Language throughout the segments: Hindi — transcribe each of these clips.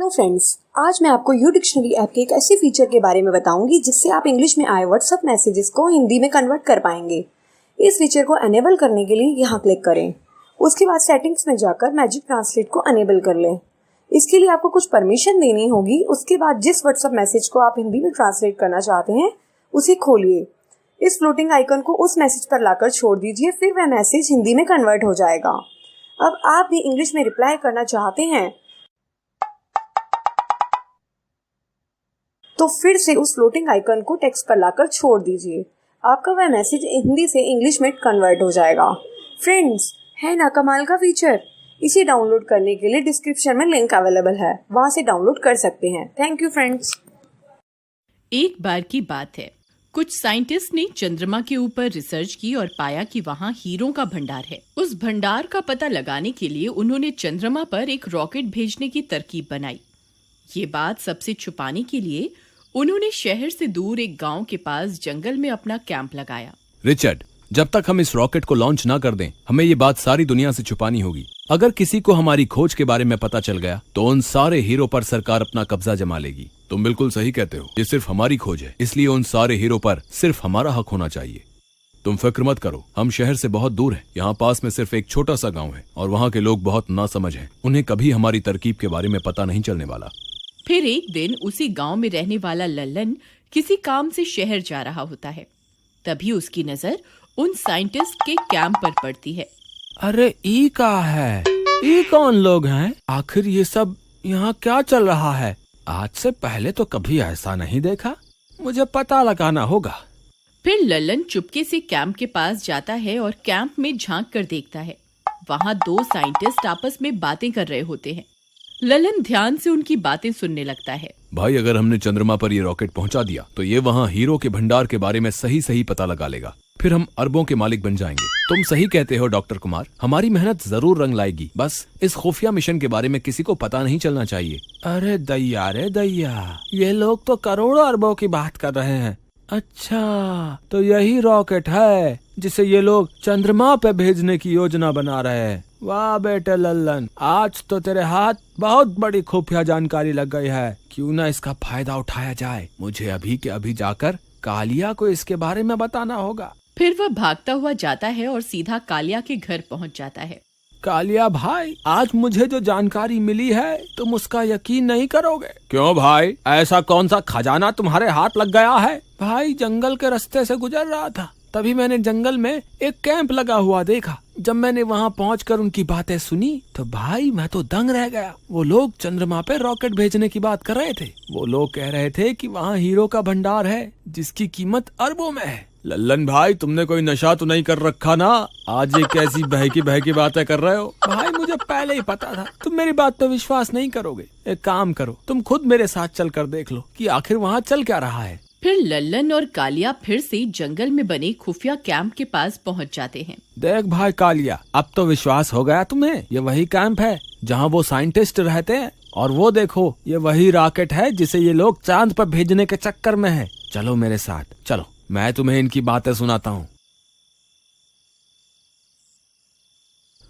हेलो फ्रेंड्स, आज मैं आपको यू डिक्शनरी ऐप के एक ऐसे फीचर के बारे में बताऊंगी जिससे आप इंग्लिश में आए व्हाट्सएप मैसेजेस को हिंदी में कन्वर्ट कर पाएंगे। इस फीचर को अनेबल करने के लिए यहाँ क्लिक करें। उसके बाद सेटिंग्स में जाकर मैजिक ट्रांसलेट को अनेबल कर लें। इसके लिए आपको कुछ परमिशन देनी होगी। उसके बाद जिस व्हाट्सएप मैसेज को आप हिंदी में ट्रांसलेट करना चाहते हैं उसे खोलिए। इस फ्लोटिंग आइकन को उस मैसेज पर लाकर छोड़ दीजिए, फिर वह मैसेज हिंदी में कन्वर्ट हो जाएगा। अब आप भी इंग्लिश में रिप्लाई करना चाहते हैं तो फिर से उस फ्लोटिंग आइकन को टेक्स्ट पर लाकर छोड़ दीजिए। आपका वह मैसेज हिंदी से इंग्लिश में कन्वर्ट हो जाएगा। फ्रेंड्स, है ना कमाल का फीचर। इसे डाउनलोड करने के लिए डिस्क्रिप्शन में लिंक अवेलेबल है, वहां से डाउनलोड कर सकते हैं। Thank you friends. एक बार की बात है, कुछ साइंटिस्ट ने चंद्रमा के ऊपर रिसर्च की और पाया कि वहाँ हीरों का भंडार है। उस भंडार का पता लगाने के लिए उन्होंने चंद्रमा पर एक रॉकेट भेजने की तरकीब बनाई। ये बात सबसे छुपाने के लिए उन्होंने शहर से दूर एक गांव के पास जंगल में अपना कैंप लगाया। रिचर्ड, जब तक हम इस रॉकेट को लॉन्च ना कर दें, हमें ये बात सारी दुनिया से छुपानी होगी। अगर किसी को हमारी खोज के बारे में पता चल गया तो उन सारे हीरो पर सरकार अपना कब्जा जमा लेगी। तुम बिल्कुल सही कहते हो, ये सिर्फ हमारी खोज है, इसलिए उन सारे हीरो पर सिर्फ हमारा हक होना चाहिए। तुम फिक्र मत करो, हम शहर से बहुत दूर हैं। यहाँ पास में सिर्फ एक छोटा सा गाँव है और वहाँ के लोग बहुत नासमझ हैं। उन्हें कभी हमारी तरकीब के बारे में पता नहीं चलने वाला। फिर एक दिन उसी गांव में रहने वाला लल्लन किसी काम से शहर जा रहा होता है। तभी उसकी नजर उन साइंटिस्ट के कैंप पर पड़ती है। अरे ई का है, ई कौन लोग हैं? आखिर ये सब यहाँ क्या चल रहा है? आज से पहले तो कभी ऐसा नहीं देखा। मुझे पता लगाना होगा। फिर लल्लन चुपके से कैंप के पास जाता है और कैंप में झांक कर देखता है। वहाँ दो साइंटिस्ट आपस में बातें कर रहे होते हैं। लल्लन ध्यान से उनकी बातें सुनने लगता है। भाई, अगर हमने चंद्रमा पर ये रॉकेट पहुंचा दिया तो ये वहाँ हीरो के भंडार के बारे में सही सही पता लगा लेगा। फिर हम अरबों के मालिक बन जाएंगे। तुम सही कहते हो डॉक्टर कुमार, हमारी मेहनत जरूर रंग लाएगी। बस इस खुफिया मिशन के बारे में किसी को पता नहीं चलना चाहिए। अरे दैया रे दैया, ये लोग तो करोड़ों अरबों की बात कर रहे हैं। अच्छा, तो यही रॉकेट है जिसे ये लोग चंद्रमा पे भेजने की योजना बना रहे हैं। वाह बेटे लल्लन, आज तो तेरे हाथ बहुत बड़ी खुफिया जानकारी लग गई है। क्यों ना इसका फायदा उठाया जाए। मुझे अभी के अभी जाकर कालिया को इसके बारे में बताना होगा। फिर वह भागता हुआ जाता है और सीधा कालिया के घर पहुंच जाता है। कालिया भाई, आज मुझे जो जानकारी मिली है तुम उसका यकीन नहीं करोगे। क्यों भाई, ऐसा कौन सा खजाना तुम्हारे हाथ लग गया है? भाई, जंगल के रास्ते से गुजर रहा था, तभी मैंने जंगल में एक कैंप लगा हुआ देखा। जब मैंने वहाँ पहुंचकर उनकी बातें सुनी तो भाई मैं तो दंग रह गया। वो लोग चंद्रमा पे रॉकेट भेजने की बात कर रहे थे। वो लोग कह रहे थे कि वहाँ हीरो का भंडार है जिसकी कीमत अरबों में है। लल्लन भाई, तुमने कोई नशा तो नहीं कर रखा ना? आज ये कैसी बहकी बातें कर रहे हो? भाई, मुझे पहले ही पता था तुम मेरी बात पे विश्वास नहीं करोगे। एक काम करो, तुम खुद मेरे साथ चल कर देख लो कि आखिर वहाँ चल क्या रहा है। फिर लल्लन और कालिया फिर से जंगल में बने खुफिया कैंप के पास पहुंच जाते हैं। देख भाई कालिया, अब तो विश्वास हो गया तुम्हें। ये वही कैंप है जहाँ वो साइंटिस्ट रहते हैं, और वो देखो, ये वही रॉकेट है जिसे ये लोग चांद पर भेजने के चक्कर में है। चलो मेरे साथ, चलो, मैं तुम्हें इनकी बातें सुनाता हूँ।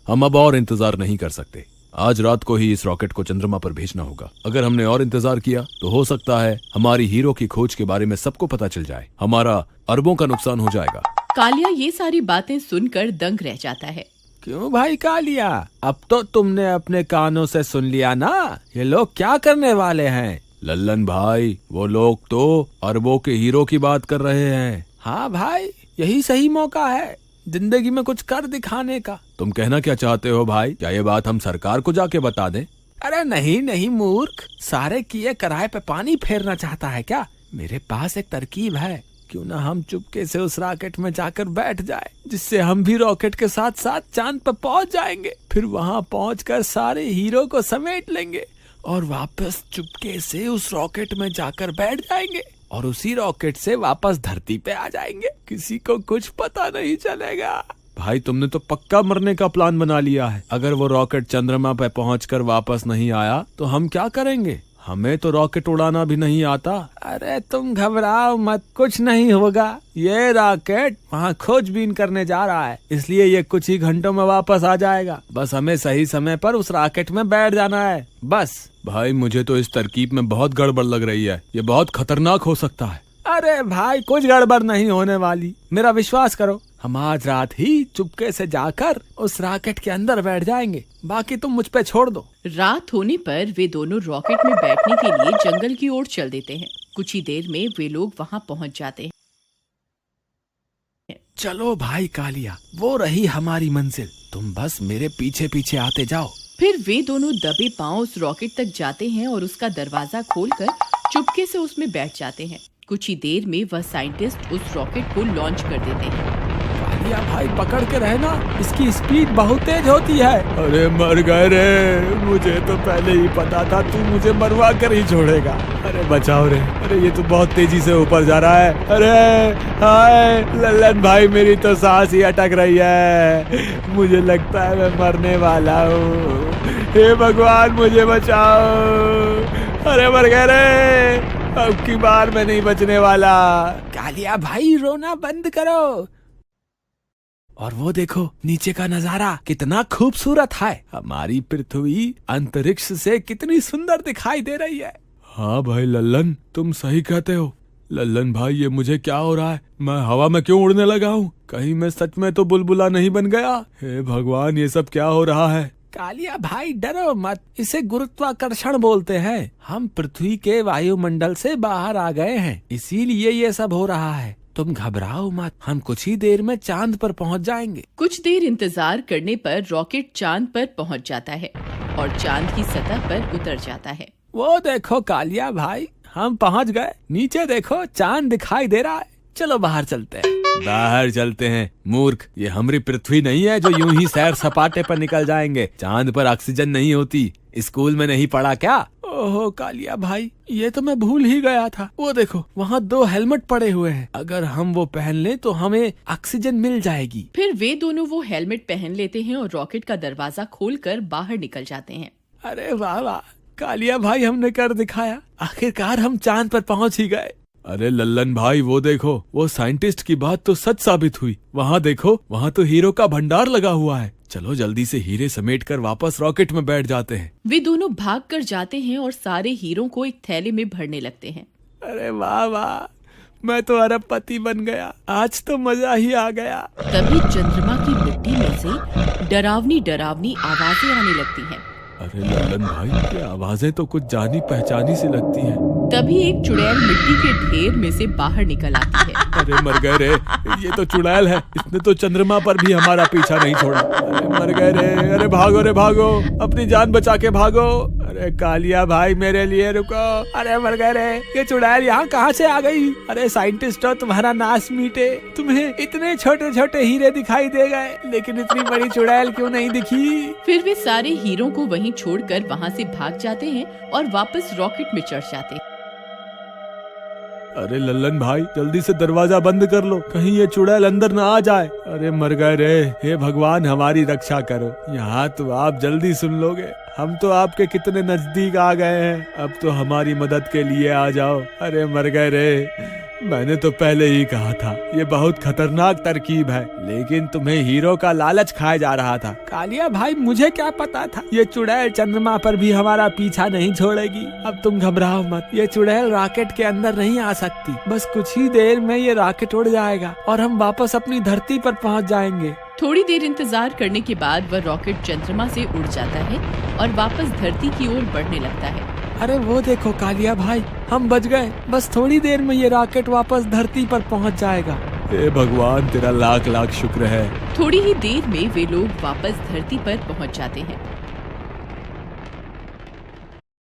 हम अब और इंतजार नहीं कर सकते। आज रात को ही इस रॉकेट को चंद्रमा पर भेजना होगा। अगर हमने और इंतजार किया तो हो सकता है हमारी हीरो की खोज के बारे में सबको पता चल जाए। हमारा अरबों का नुकसान हो जाएगा। कालिया ये सारी बातें सुनकर दंग रह जाता है। क्यों भाई कालिया, अब तो तुमने अपने कानों से सुन लिया ना, ये लोग क्या करने वाले हैं? लल्लन भाई, वो लोग तो अरबों के हीरो की बात कर रहे हैं। हाँ भाई, यही सही मौका है जिंदगी में कुछ कर दिखाने का। तुम कहना क्या चाहते हो भाई? क्या ये बात हम सरकार को जाके बता दें? अरे नहीं नहीं मूर्ख, सारे किए कराए पे पानी फेरना चाहता है क्या? मेरे पास एक तरकीब है। क्यों ना हम चुपके से उस रॉकेट में जाकर बैठ जाए, जिससे हम भी रॉकेट के साथ साथ चांद पर पहुंच जाएंगे। फिर वहां पहुंचकर सारे हीरो को समेट लेंगे और वापस चुपके से उस रॉकेट में जाकर बैठ जाएंगे और उसी रॉकेट से वापस धरती पे आ जाएंगे। किसी को कुछ पता नहीं चलेगा। भाई, तुमने तो पक्का मरने का प्लान बना लिया है। अगर वो रॉकेट चंद्रमा पे पहुंचकर वापस नहीं आया तो हम क्या करेंगे? हमें तो रॉकेट उड़ाना भी नहीं आता। अरे तुम घबराओ मत, कुछ नहीं होगा। ये रॉकेट वहाँ खोजबीन करने जा रहा है, इसलिए ये कुछ ही घंटों में वापस आ जाएगा। बस हमें सही समय पर उस रॉकेट में बैठ जाना है। बस भाई मुझे तो इस तरकीब में बहुत गड़बड़ लग रही है, ये बहुत खतरनाक हो सकता है। अरे भाई कुछ गड़बड़ नहीं होने वाली, मेरा विश्वास करो। हम आज रात ही चुपके से जाकर उस रॉकेट के अंदर बैठ जाएंगे, बाकी तुम मुझ पे छोड़ दो। रात होने पर वे दोनों रॉकेट में बैठने के लिए जंगल की ओर चल देते हैं। कुछ ही देर में वे लोग वहां पहुंच जाते हैं। चलो भाई कालिया, वो रही हमारी मंजिल, तुम बस मेरे पीछे पीछे आते जाओ। फिर वे दोनों दबे पांव उस रॉकेट तक जाते हैं और उसका दरवाजा खोलकर चुपके से उसमें बैठ जाते हैं। कुछ ही देर में वह साइंटिस्ट उस रॉकेट को लॉन्च कर देते हैं। कालिया भाई पकड़ के रहना, इसकी स्पीड बहुत तेज होती है। अरे मर गए रे, मुझे तो पहले ही पता था तू मुझे मरवा कर ही छोड़ेगा। अरे बचाओ रे, अरे ये तो बहुत तेजी से ऊपर जा रहा है। अरे हाय लल्लन भाई, मेरी तो सांस ही अटक रही है, मुझे लगता है मैं मरने वाला हूँ। हे भगवान मुझे बचाओ, अरे मर गए रे, अब की बार मैं नहीं बचने वाला। कालिया भाई रोना बंद करो। और वो देखो नीचे का नजारा कितना खूबसूरत है, हमारी पृथ्वी अंतरिक्ष से कितनी सुंदर दिखाई दे रही है। हाँ भाई लल्लन, तुम सही कहते हो। लल्लन भाई ये मुझे क्या हो रहा है, मैं हवा में क्यों उड़ने लगा हूँ? कहीं मैं सच में तो बुलबुला नहीं बन गया? हे भगवान ये सब क्या हो रहा है? कालिया भाई डरो मत, इसे गुरुत्वाकर्षण बोलते हैं। हम पृथ्वी के वायुमंडल से बाहर आ गए हैं, इसीलिए ये सब हो रहा है। तुम घबराओ मत, हम कुछ ही देर में चांद पर पहुंच जाएंगे। कुछ देर इंतजार करने पर रॉकेट चांद पर पहुंच जाता है और चांद की सतह पर उतर जाता है। वो देखो कालिया भाई, हम पहुंच गए। नीचे देखो चांद दिखाई दे रहा है, चलो बाहर चलते हैं। बाहर चलते हैं मूर्ख, ये हमारी पृथ्वी नहीं है जो यूं ही सैर सपाटे पर निकल जाएंगे। चांद पर ऑक्सीजन नहीं होती, स्कूल में नहीं पढ़ा क्या? ओहो कालिया भाई, ये तो मैं भूल ही गया था। वो देखो वहाँ 2 हेलमेट पड़े हुए हैं, अगर हम वो पहन लें तो हमें ऑक्सीजन मिल जाएगी। फिर वे दोनों वो हेलमेट पहन लेते हैं और रॉकेट का दरवाजा खोलकर बाहर निकल जाते हैं। अरे वाह वाह कालिया भाई, हमने कर दिखाया, आखिरकार हम चांद पर पहुंच ही गए। अरे लल्लन भाई वो देखो, वो साइंटिस्ट की बात तो सच साबित हुई। वहाँ देखो, वहाँ तो हीरो का भंडार लगा हुआ है। चलो जल्दी से हीरे समेटकर वापस रॉकेट में बैठ जाते हैं। वे दोनों भाग कर जाते हैं और सारे हीरों को एक थैले में भरने लगते हैं। अरे वाह वाह, मैं तो अरबपति बन गया, आज तो मजा ही आ गया। तभी चंद्रमा की मिट्टी में से डरावनी डरावनी आवाजें आने लगती हैं। अरे लल्लन भाई, ये आवाजें तो कुछ जानी पहचानी सी लगती हैं। तभी एक चुड़ैल मिट्टी के ढेर में से बाहर निकल आती है। अरे मर गए रे, ये तो चुड़ैल है, इसने तो चंद्रमा पर भी हमारा पीछा नहीं छोड़ा। अरे मर गए रे, अरे भागो रे भागो, अपनी जान बचा के भागो। अरे कालिया भाई मेरे लिए रुको, अरे मर गए रे, ये चुड़ैल यहाँ कहाँ से आ गई? अरे साइंटिस्ट हो, तुम्हारा नाश मीटे, तुम्हें इतने छोटे छोटे हीरे दिखाई दे गए, लेकिन इतनी बड़ी चुड़ैल क्यों नहीं दिखी? फिर वे सारे हीरों को वहीं छोड़कर वहाँ से भाग जाते हैं और वापस रॉकेट में चढ़ जाते हैं। अरे लल्लन भाई जल्दी से दरवाजा बंद कर लो, कहीं ये चुड़ैल अंदर ना आ जाए। अरे मर गए रे, हे भगवान हमारी रक्षा करो। यहाँ तो आप जल्दी सुन लोगे, हम तो आपके कितने नजदीक आ गए हैं, अब तो हमारी मदद के लिए आ जाओ। अरे मर गए रे, मैंने तो पहले ही कहा था ये बहुत खतरनाक तरकीब है, लेकिन तुम्हें हीरो का लालच खाया जा रहा था। कालिया भाई मुझे क्या पता था ये चुड़ैल चंद्रमा पर भी हमारा पीछा नहीं छोड़ेगी। अब तुम घबराओ मत, ये चुड़ैल रॉकेट के अंदर नहीं आ सकती, बस कुछ ही देर में ये रॉकेट उड़ जाएगा और हम वापस अपनी धरती पर पहुंच जाएंगे। थोड़ी देर इंतजार करने के बाद वह रॉकेट चंद्रमा से उड़ जाता है और वापस धरती की ओर बढ़ने लगता है। अरे वो देखो कालिया भाई, हम बच गए, बस थोड़ी देर में ये रॉकेट वापस धरती पर पहुंच जाएगा। हे भगवान तेरा लाख लाख शुक्र है। थोड़ी ही देर में वे लोग वापस धरती पर पहुंच जाते हैं।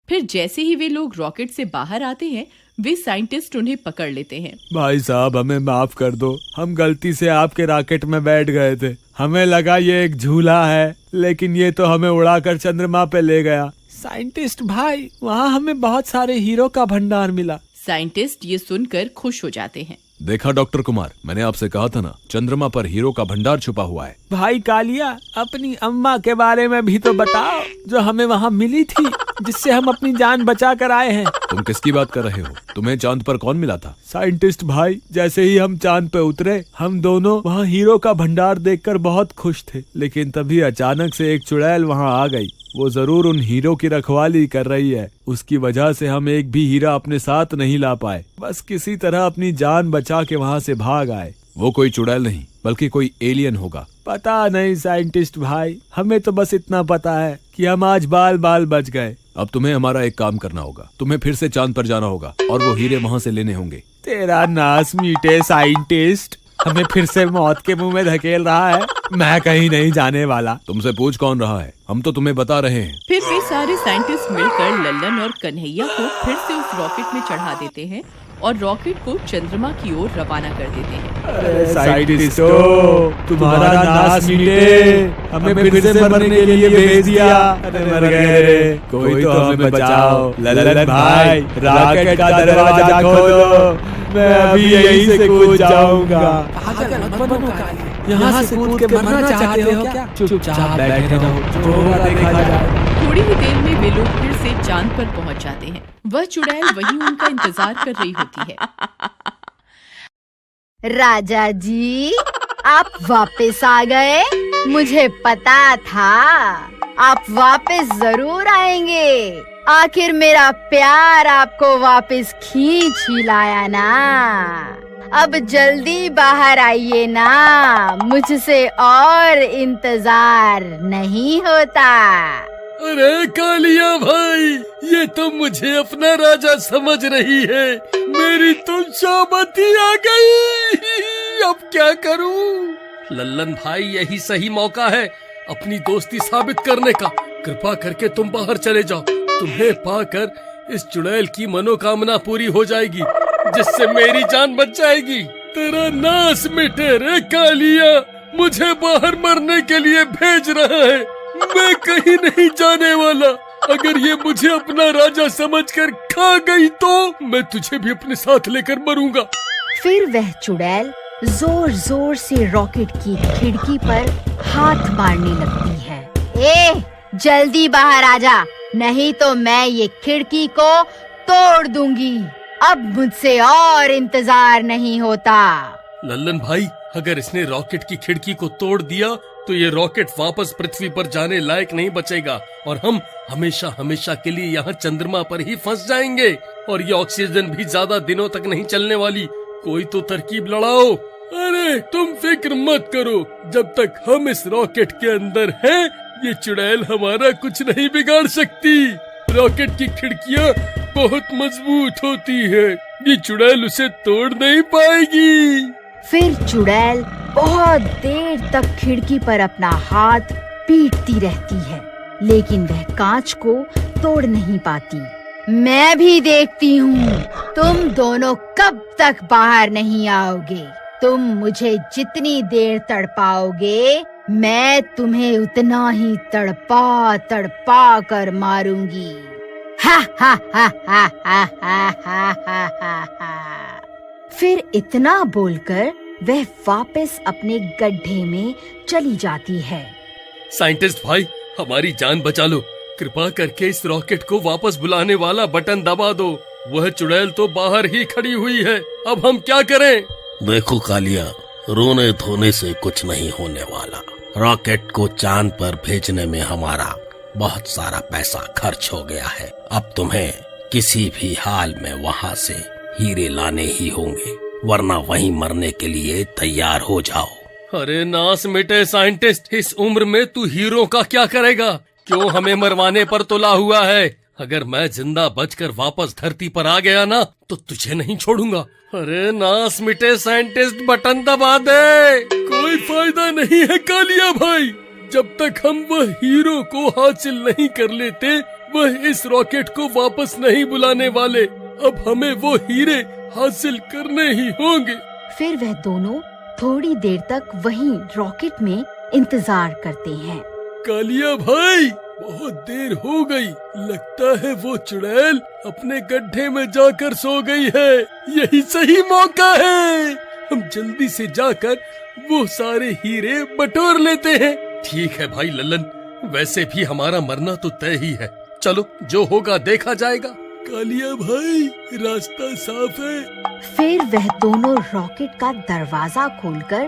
फिर जैसे ही वे लोग रॉकेट से बाहर आते हैं, वे साइंटिस्ट उन्हें पकड़ लेते हैं। भाई साहब हमें माफ कर दो, हम गलती से आपके रॉकेट में बैठ गए थे, हमें लगा ये एक झूला है, लेकिन ये तो हमें उड़ाकर चंद्रमा पे ले गया। साइंटिस्ट भाई, वहाँ हमें बहुत सारे हीरो का भंडार मिला। साइंटिस्ट ये सुनकर खुश हो जाते हैं। देखा डॉक्टर कुमार, मैंने आपसे कहा था ना, चंद्रमा पर हीरो का भंडार छुपा हुआ है। भाई कालिया, अपनी अम्मा के बारे में भी तो बताओ जो हमें वहाँ मिली थी। जिससे हम अपनी जान बचा कर आए हैं। तुम किसकी बात कर रहे हो? तुम्हें चांद पर कौन मिला था? साइंटिस्ट भाई, जैसे ही हम चांद पे उतरे हम दोनों वहाँ हीरो का भंडार देखकर बहुत खुश थे, लेकिन तभी अचानक से एक चुड़ैल वहाँ आ गई। वो जरूर उन हीरो की रखवाली कर रही है। उसकी वजह से हम एक भी हीरा अपने साथ नहीं ला पाए, बस किसी तरह अपनी जान बचा के वहाँ से भाग आए। वो कोई चुड़ैल नहीं बल्कि कोई एलियन होगा। पता नहीं साइंटिस्ट भाई, हमें तो बस इतना पता है कि हम आज बाल बाल बच गए। अब तुम्हें हमारा एक काम करना होगा। तुम्हें फिर से चांद पर जाना होगा और वो हीरे वहाँ से लेने होंगे। तेरा नास मीटे साइंटिस्ट, हमें फिर से मौत के मुंह में धकेल रहा है। मैं कहीं नहीं जाने वाला। तुमसे पूछ कौन रहा है? हम तो तुम्हें बता रहे हैं। फिर वे सारे साइंटिस्ट मिलकर लल्लन और कन्हैया को फिर से उस रॉकेट में चढ़ा देते हैं और रॉकेट को चंद्रमा की ओर रवाना कर देते हैं। अरे साइंटिस्टो, तुम्हारा नास मीटे, हमें फिर से मरने के लिए भेज दिया। अरे मर गए रे, कोई तो हमें बचाओ। लल्लन भाई, रॉकेट का दरवाजा खोलो, मैं अभी यहीं से कूद जाऊंगा। यहाँ से कूद के मरना चाहते हो क्या? चुपचाप बैठे रहो, जो होगा देखा जाएगा। थोड़ी ही देर में वे लोग फिर से चांद पर पहुंच जाते हैं। वह चुड़ैल वहीं उनका इंतजार कर रही होती है। राजा जी, आप वापस आ गए। मुझे पता था आप वापस जरूर आएंगे। आखिर मेरा प्यार आपको वापस खींच ही लाया ना। अब जल्दी बाहर आइए ना, मुझसे और इंतजार नहीं होता। अरे कालिया भाई, ये तो मुझे अपना राजा समझ रही है। मेरी तो शामती आ गई, अब क्या करूं? लल्लन भाई, यही सही मौका है अपनी दोस्ती साबित करने का। कृपा करके तुम बाहर चले जाओ। तुम्हें पाकर इस चुड़ैल की मनोकामना पूरी हो जाएगी, जिससे मेरी जान बच जाएगी। तेरा नाश मिटे रे कालिया, मुझे बाहर मरने के लिए भेज रहा है। मैं कहीं नहीं जाने वाला। अगर ये मुझे अपना राजा समझकर खा गई तो मैं तुझे भी अपने साथ लेकर मरूंगा। फिर वह चुड़ैल जोर जोर से रॉकेट की खिड़की पर हाथ मारने लगती है। ए, जल्दी बाहर आजा, नहीं तो मैं ये खिड़की को तोड़ दूंगी। अब मुझसे और इंतजार नहीं होता। लल्लन भाई, अगर इसने रॉकेट की खिड़की को तोड़ दिया तो ये रॉकेट वापस पृथ्वी पर जाने लायक नहीं बचेगा और हम हमेशा हमेशा के लिए यहाँ चंद्रमा पर ही फंस जाएंगे। और ये ऑक्सीजन भी ज्यादा दिनों तक नहीं चलने वाली। कोई तो तरकीब लड़ाओ। अरे तुम फिक्र मत करो, जब तक हम इस रॉकेट के अंदर हैं, ये चुड़ैल हमारा कुछ नहीं बिगाड़ सकती। रॉकेट की खिड़कियाँ बहुत मजबूत होती है, ये चुड़ैल उसे तोड़ नहीं पाएगी। फिर चुड़ैल बहुत देर तक खिड़की पर अपना हाथ पीटती रहती है, लेकिन वह कांच को तोड़ नहीं पाती। मैं भी देखती हूँ तुम दोनों कब तक बाहर नहीं आओगे। तुम मुझे जितनी देर तड़पाओगे, मैं तुम्हें उतना ही तड़पा तड़पा कर मारूंगी। हा हा हा हा हा हा हा हा हा। फिर इतना बोलकर वह वापस अपने गड्ढे में चली जाती है। साइंटिस्ट भाई, हमारी जान बचा लो। कृपा करके इस रॉकेट को वापस बुलाने वाला बटन दबा दो। वह चुड़ैल तो बाहर ही खड़ी हुई है। अब हम क्या करें? देखो कालिया, रोने धोने से कुछ नहीं होने वाला। रॉकेट को चांद पर भेजने में हमारा बहुत सारा पैसा खर्च हो गया है। अब तुम्हें किसी भी हाल में वहाँ से हीरे लाने ही होंगे, वरना वहीं मरने के लिए तैयार हो जाओ। अरे नास मिटे साइंटिस्ट, इस उम्र में तू हीरो का क्या करेगा? क्यों हमें मरवाने पर तुला हुआ है? अगर मैं जिंदा बचकर वापस धरती पर आ गया ना, तो तुझे नहीं छोड़ूंगा। अरे नास मिटे साइंटिस्ट, बटन दबा दे। कोई फायदा नहीं है कालिया भाई, जब तक हम वह हीरो को हासिल नहीं कर लेते, वह इस रॉकेट को वापस नहीं बुलाने वाले। अब हमें वो हीरे हासिल करने ही होंगे। फिर वह दोनों थोड़ी देर तक वहीं रॉकेट में इंतजार करते हैं। कालिया भाई, बहुत देर हो गई। लगता है वो चुड़ैल अपने गड्ढे में जाकर सो गई है। यही सही मौका है। हम जल्दी से जाकर वो सारे हीरे बटोर लेते हैं। ठीक है भाई लल्लन, वैसे भी हमारा मरना तो तय ही है। चलो जो होगा देखा जाएगा। कालिया भाई रास्ता साफ है। फिर वह दोनों रॉकेट का दरवाजा खोलकर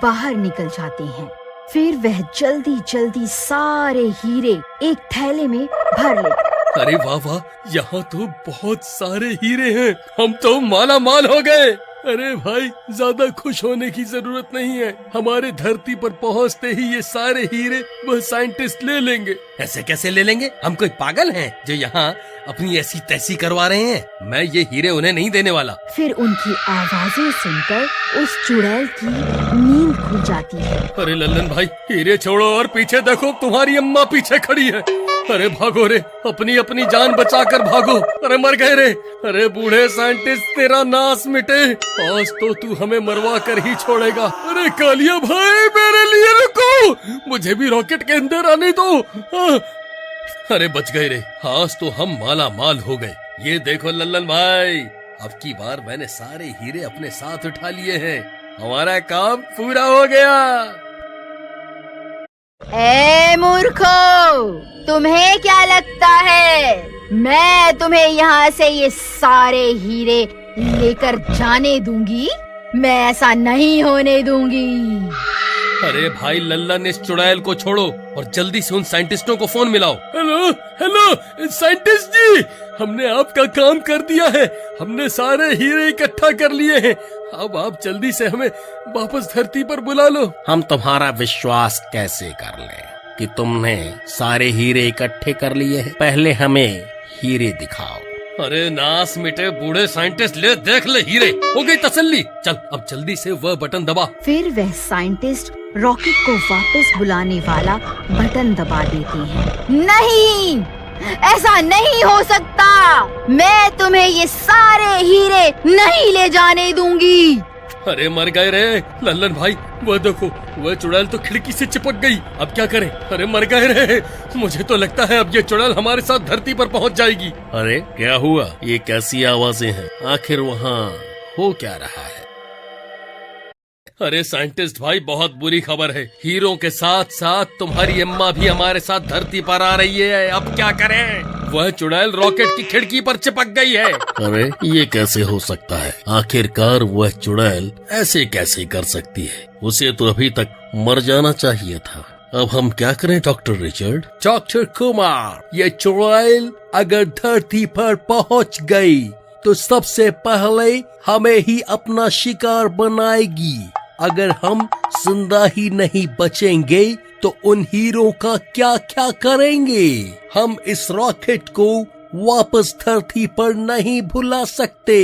बाहर निकल जाते हैं। फिर वह जल्दी जल्दी सारे हीरे एक थैले में भर लेते। अरे वाह वाह, यहाँ तो बहुत सारे हीरे हैं, हम तो माला माल हो गए। अरे भाई ज्यादा खुश होने की जरूरत नहीं है, हमारे धरती पर पहुँचते ही ये सारे हीरे वह साइंटिस्ट ले लेंगे। ऐसे कैसे ले लेंगे? हम कोई पागल हैं जो यहाँ अपनी ऐसी तैसी करवा रहे हैं? मैं ये हीरे उन्हें नहीं देने वाला। फिर उनकी आवाजें सुनकर उस चुड़ैल की नींद खुल जाती है। अरे लल्लन भाई हीरे छोड़ो और पीछे देखो, तुम्हारी अम्मा पीछे खड़ी है। अरे भागो रे, अपनी अपनी जान बचाकर भागो। अरे मर गए रे। अरे बूढ़े साइंटिस्ट तेरा नाश मिटे, आज तो तू हमें मरवा कर ही छोड़ेगा। अरे कालिया भाई मेरे लिए रुको, मुझे भी रॉकेट के अंदर आने दो। अरे बच गए रे, आज तो हम माला माल हो गए। ये देखो लल्लन भाई, अब की बार मैंने सारे हीरे अपने साथ उठा लिए हैं, हमारा काम पूरा हो गया। ए मूर्खो, तुम्हें क्या लगता है मैं तुम्हें यहाँ से ये सारे हीरे लेकर जाने दूंगी? मैं ऐसा नहीं होने दूंगी। अरे भाई लल्लन, इस चुड़ैल को छोड़ो और जल्दी से उन साइंटिस्टों को फोन मिलाओ। हेलो हेलो साइंटिस्ट जी, हमने आपका काम कर दिया है, हमने सारे हीरे इकट्ठा कर लिए हैं, अब आप जल्दी से हमें वापस धरती पर बुला लो। हम तुम्हारा विश्वास कैसे कर लें कि तुमने सारे हीरे इकट्ठे कर लिए हैं? पहले हमें हीरे दिखाओ। अरे नास मिटे बूढ़े साइंटिस्ट, ले देख ले हीरे, हो गई तसल्ली। चल अब जल्दी से वह बटन दबा। फिर वह साइंटिस्ट रॉकेट को वापस बुलाने वाला बटन दबा देते हैं। नहीं, ऐसा नहीं हो सकता, मैं तुम्हें ये सारे हीरे नहीं ले जाने दूंगी। अरे मर गए रे लल्लन भाई, वह देखो वह चुड़ैल तो खिड़की से चिपक गई, अब क्या करें? अरे मर गए रे, मुझे तो लगता है अब ये चुड़ैल हमारे साथ धरती पर पहुंच जाएगी। अरे क्या हुआ? ये कैसी आवाजें हैं? आखिर वहाँ हो क्या रहा है? अरे साइंटिस्ट भाई, बहुत बुरी खबर है, हीरों के साथ साथ तुम्हारी अम्मा भी हमारे साथ धरती पर आ रही है, अब क्या करें? वह चुड़ैल रॉकेट की खिड़की पर चिपक गई है। अरे ये कैसे हो सकता है? आखिरकार वह चुड़ैल ऐसे कैसे कर सकती है? उसे तो अभी तक मर जाना चाहिए था। अब हम क्या करें डॉक्टर रिचर्ड? डॉक्टर कुमार, ये चुड़ैल अगर धरती पर पहुंच गई तो सबसे पहले हमें ही अपना शिकार बनाएगी। अगर हम जिंदा ही नहीं बचेंगे तो उन हीरों का क्या क्या करेंगे? हम इस रॉकेट को वापस धरती पर नहीं भुला सकते।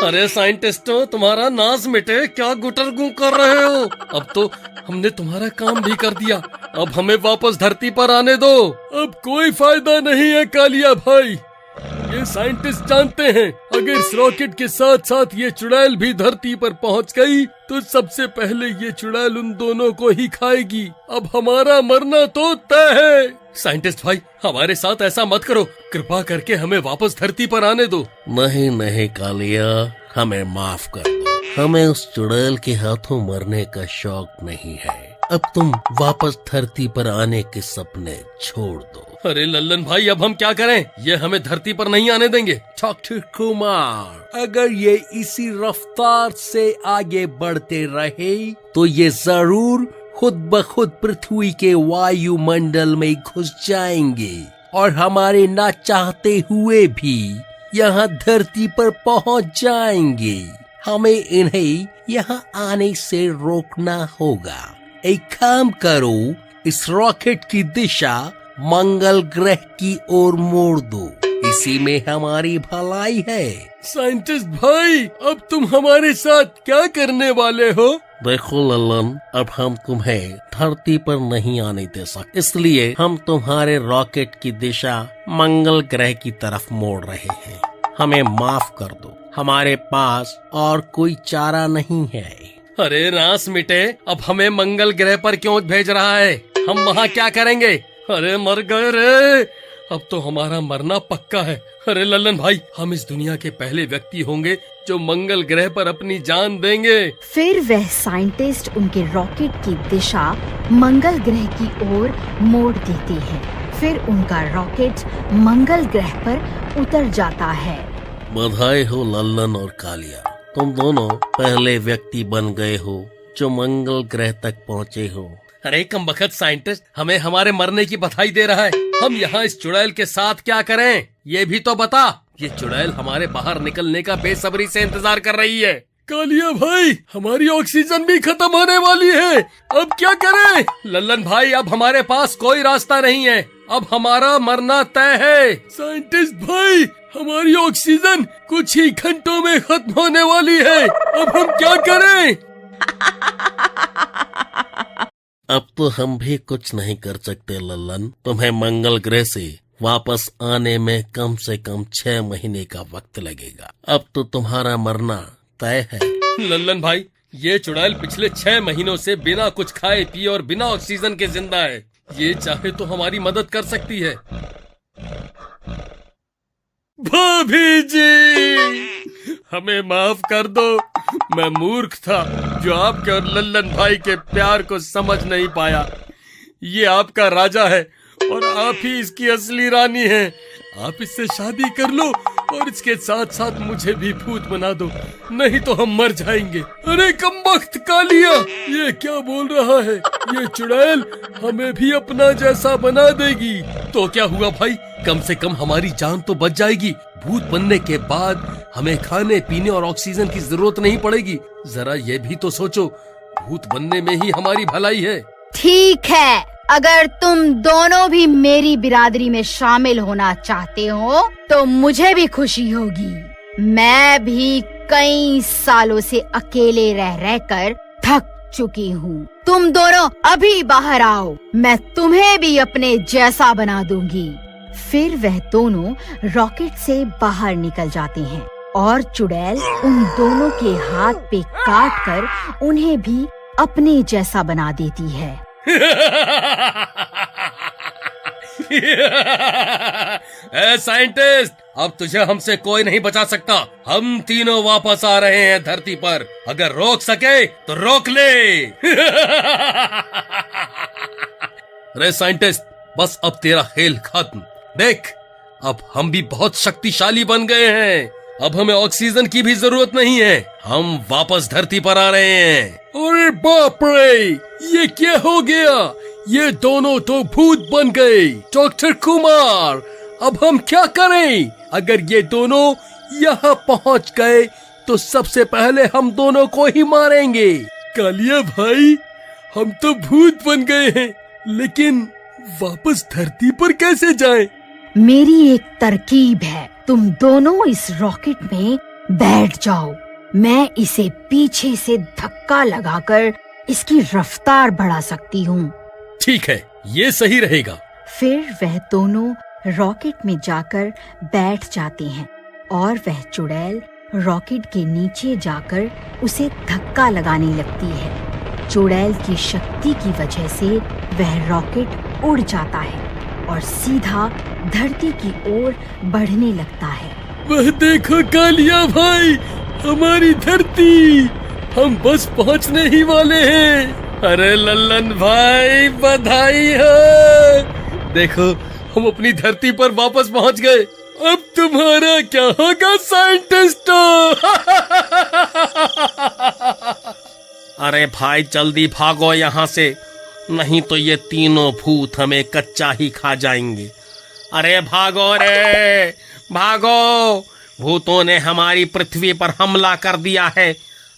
अरे साइंटिस्टों, तुम्हारा नाज मिटे, क्या गुटरगू कर रहे हो? अब तो हमने तुम्हारा काम भी कर दिया, अब हमें वापस धरती पर आने दो। अब कोई फायदा नहीं है कालिया भाई, ये साइंटिस्ट जानते हैं अगर इस रॉकेट के साथ साथ ये चुड़ैल भी धरती पर पहुंच गई तो सबसे पहले ये चुड़ैल उन दोनों को ही खाएगी। अब हमारा मरना तो तय है। साइंटिस्ट भाई, हमारे साथ ऐसा मत करो, कृपा करके हमें वापस धरती पर आने दो। नहीं नहीं कालिया, हमें माफ कर दो, हमें उस चुड़ैल के हाथों मरने का शौक नहीं है। अब तुम वापस धरती पर आने के सपने छोड़ दो। अरे लल्लन भाई, अब हम क्या करें? ये हमें धरती पर नहीं आने देंगे। डॉक्टर कुमार, अगर ये इसी रफ्तार से आगे बढ़ते रहे तो ये जरूर खुद ब खुद पृथ्वी के वायुमंडल में घुस जाएंगे और हमारे ना चाहते हुए भी यहाँ धरती पर पहुँच जाएंगे। हमें इन्हें यहाँ आने से रोकना होगा। एक काम करो, इस रॉकेट की दिशा मंगल ग्रह की ओर मोड़ दो, इसी में हमारी भलाई है। साइंटिस्ट भाई, अब तुम हमारे साथ क्या करने वाले हो? देखो लल्लन, अब हम तुम्हें धरती पर नहीं आने दे सकते, इसलिए हम तुम्हारे रॉकेट की दिशा मंगल ग्रह की तरफ मोड़ रहे हैं। हमें माफ कर दो, हमारे पास और कोई चारा नहीं है। अरे नास मिटे, अब हमें मंगल ग्रह पर क्यों भेज रहा है? हम वहाँ क्या करेंगे? अरे मर गए रे, अब तो हमारा मरना पक्का है। अरे लल्लन भाई, हम इस दुनिया के पहले व्यक्ति होंगे जो मंगल ग्रह पर अपनी जान देंगे। फिर वह साइंटिस्ट उनके रॉकेट की दिशा मंगल ग्रह की ओर मोड़ देते हैं। फिर उनका रॉकेट मंगल ग्रह पर उतर जाता है। बधाई हो लल्लन और कालिया, तुम दोनों पहले व्यक्ति बन गए हो जो मंगल ग्रह तक पहुँचे हो। अरे कमबख्त साइंटिस्ट, हमें हमारे मरने की बधाई दे रहा है। हम यहाँ इस चुड़ैल के साथ क्या करें, ये भी तो बता। ये चुड़ैल हमारे बाहर निकलने का बेसब्री से इंतजार कर रही है। कालिया भाई, हमारी ऑक्सीजन भी खत्म होने वाली है, अब क्या करें? लल्लन भाई, अब हमारे पास कोई रास्ता नहीं है, अब हमारा मरना तय है। साइंटिस्ट भाई, हमारी ऑक्सीजन कुछ ही घंटों में खत्म होने वाली है, अब हम क्या करें? अब तो हम भी कुछ नहीं कर सकते लल्लन, तुम्हें मंगल ग्रह से वापस आने में कम से कम 6 महीने का वक्त लगेगा। अब तो तुम्हारा मरना तय है। लल्लन भाई, ये चुड़ैल पिछले 6 महीनों से बिना कुछ खाए पिए और बिना ऑक्सीजन के जिंदा है। ये चाहे तो हमारी मदद कर सकती है। भाभी जी, हमें माफ कर दो, मैं मूर्ख था जो आपके और लल्लन भाई के प्यार को समझ नहीं पाया। ये आपका राजा है और आप ही इसकी असली रानी हैं। आप इससे शादी कर लो और इसके साथ साथ मुझे भी भूत बना दो, नहीं तो हम मर जाएंगे। अरे कमबख्त कालिया, ये क्या बोल रहा है? ये चुड़ैल हमें भी अपना जैसा बना देगी। तो क्या हुआ भाई, कम से कम हमारी जान तो बच जाएगी। भूत बनने के बाद हमें खाने पीने और ऑक्सीजन की जरूरत नहीं पड़ेगी। जरा ये भी तो सोचो, भूत बनने में ही हमारी भलाई है। ठीक है, अगर तुम दोनों भी मेरी बिरादरी में शामिल होना चाहते हो तो मुझे भी खुशी होगी। मैं भी कई सालों से अकेले रह रहकर थक चुकी हूँ। तुम दोनों अभी बाहर आओ, मैं तुम्हें भी अपने जैसा बना दूंगी। फिर वह दोनों रॉकेट से बाहर निकल जाते हैं और चुड़ैल उन दोनों के हाथ पे काट कर उन्हें भी अपने जैसा बना देती है। ए साइंटिस्ट, अब तुझे हमसे कोई नहीं बचा सकता। हम तीनों वापस आ रहे हैं धरती पर, अगर रोक सके तो रोक ले। अरे साइंटिस्ट, बस अब तेरा खेल खत्म। देख, अब हम भी बहुत शक्तिशाली बन गए हैं। अब हमें ऑक्सीजन की भी जरूरत नहीं है, हम वापस धरती पर आ रहे हैं। अरे बाप रे, ये क्या हो गया? ये दोनों तो भूत बन गए। डॉक्टर कुमार, अब हम क्या करें? अगर ये दोनों यहाँ पहुँच गए तो सबसे पहले हम दोनों को ही मारेंगे। कालिया भाई, हम तो भूत बन गए हैं, लेकिन वापस धरती पर कैसे जाएं? मेरी एक तरकीब है, तुम दोनों इस रॉकेट में बैठ जाओ। मैं इसे पीछे से धक्का लगाकर इसकी रफ्तार बढ़ा सकती हूँ। ठीक है, ये सही रहेगा। फिर वह दोनों रॉकेट में जाकर बैठ जाते हैं और वह चुड़ैल रॉकेट के नीचे जाकर उसे धक्का लगाने लगती है। चुड़ैल की शक्ति की वजह से वह रॉकेट उड़ जाता है और सीधा धरती की ओर बढ़ने लगता है। वह देखो कालिया भाई, हमारी धरती, हम बस पहुंचने ही वाले हैं। अरे लल्लन भाई, बधाई हो। देखो, हम अपनी धरती पर वापस पहुंच गए। अब तुम्हारा क्या होगा साइंटिस्टों? अरे भाई, जल्दी भागो यहाँ से, नहीं तो ये तीनों भूत हमें कच्चा ही खा जाएंगे। अरे भागो रे, भागो, भूतों ने हमारी पृथ्वी पर हमला कर दिया है।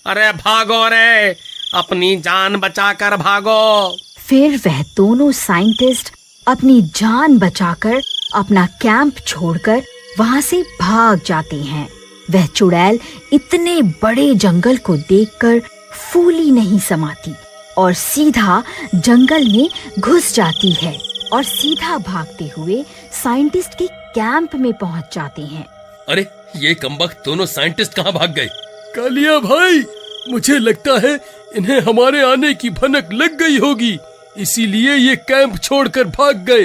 अरे भागो रे, अपनी जान बचाकर भागो। फिर वह दोनों साइंटिस्ट अपनी जान बचाकर अपना कैंप छोड़कर वहाँ से भाग जाते हैं। वह चुड़ैल इतने बड़े जंगल को देखकर फूली नहीं समाती और सीधा जंगल में घुस जाती है और सीधा भागते हुए साइंटिस्ट के कैंप में पहुँच जाते हैं। अरे ये कमबख्त दोनों साइंटिस्ट कहाँ भाग गए? कालिया भाई, मुझे लगता है इन्हें हमारे आने की भनक लग गई होगी, इसीलिए ये कैंप छोड़कर भाग गए।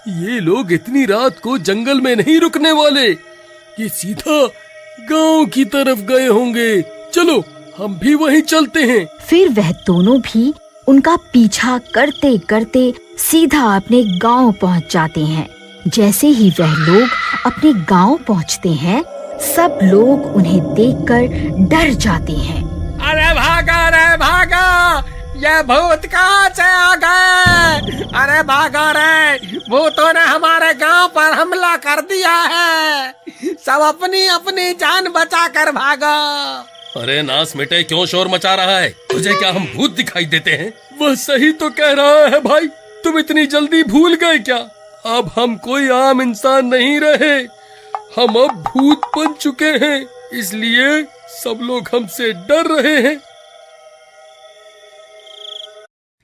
ये लोग इतनी रात को जंगल में नहीं रुकने वाले, ये सीधा गांव की तरफ गए होंगे। चलो, हम भी वहीं चलते हैं। फिर वह दोनों भी उनका पीछा करते करते सीधा अपने गांव पहुंच जाते हैं। जैसे ही वह लोग अपने गांव पहुंचते हैं, सब लोग उन्हें देखकर डर जाते हैं। अरे भागा, ये भूत कहाँ से आ गए? अरे भागा रे, भूतों ने हमारे गांव पर हमला कर दिया है। सब अपनी अपनी जान बचा कर भागो। अरे नास मिटे, क्यों शोर मचा रहा है? तुझे क्या हम भूत दिखाई देते हैं? वह सही तो कह रहा है भाई, तुम इतनी जल्दी भूल गए क्या? अब हम कोई आम इंसान नहीं रहे, हम अब भूत बन चुके हैं, इसलिए सब लोग हमसे डर रहे हैं।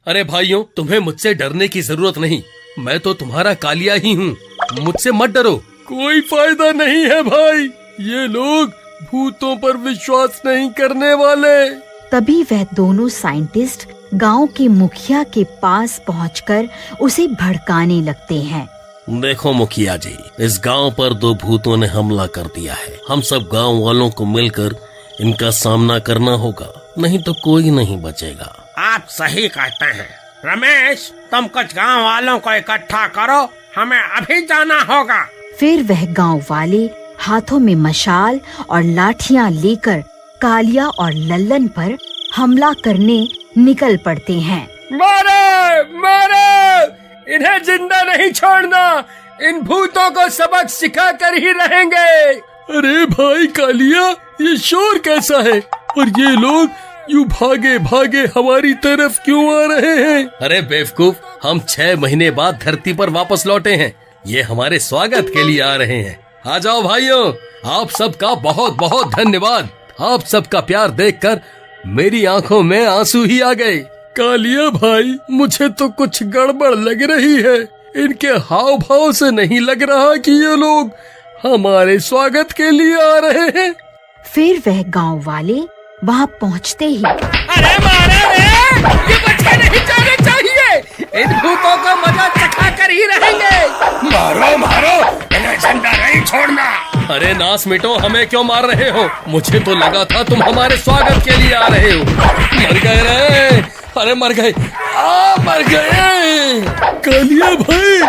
अरे भाइयों, तुम्हें मुझसे डरने की जरूरत नहीं, मैं तो तुम्हारा कालिया ही हूँ, मुझसे मत डरो। कोई फायदा नहीं है भाई, ये लोग भूतों पर विश्वास नहीं करने वाले। तभी वह दोनों साइंटिस्ट गांव के मुखिया के पास पहुंचकर उसे भड़काने लगते हैं। देखो मुखिया जी, इस गांव पर 2 भूतों ने हमला कर दिया है। हम सब गांव वालों को मिलकर इनका सामना करना होगा, नहीं तो कोई नहीं बचेगा। आप सही कहते हैं रमेश, तुम कुछ गांव वालों को इकट्ठा करो, हमें अभी जाना होगा। फिर वह गांव वाले हाथों में मशाल और लाठियां लेकर कालिया और लल्लन पर हमला करने निकल पड़ते हैं। मारे, इन्हें जिंदा नहीं छोड़ना, इन भूतों को सबक सिखा कर ही रहेंगे। अरे भाई कालिया, ये शोर कैसा है? और ये लोग यूं भागे भागे हमारी तरफ क्यों आ रहे हैं? अरे बेवकूफ, हम 6 महीने बाद धरती पर वापस लौटे हैं, ये हमारे स्वागत के लिए आ रहे हैं। आ जाओ भाइयों, आप सबका बहुत बहुत धन्यवाद। आप सबका प्यार देखकर मेरी आंखों में आंसू ही आ गए। कालिया भाई, मुझे तो कुछ गड़बड़ लग रही है, इनके हाव भाव से नहीं लग रहा कि ये लोग हमारे स्वागत के लिए आ रहे हैं। फिर वह गांव वाले वहां पहुंचते ही अरे मारे रे, ये बच्चे नहीं जाने चाहिए, इन भूतों को मजा चखा कर ही रहेंगे। मारो, इन्हें जिंदा नहीं छोड़ना। अरे नास मिटो, हमें क्यों मार रहे हो? मुझे तो लगा था तुम हमारे स्वागत के लिए आ रहे हो। मर गए रे, अरे मर गए, मर गए। कालिया भाई,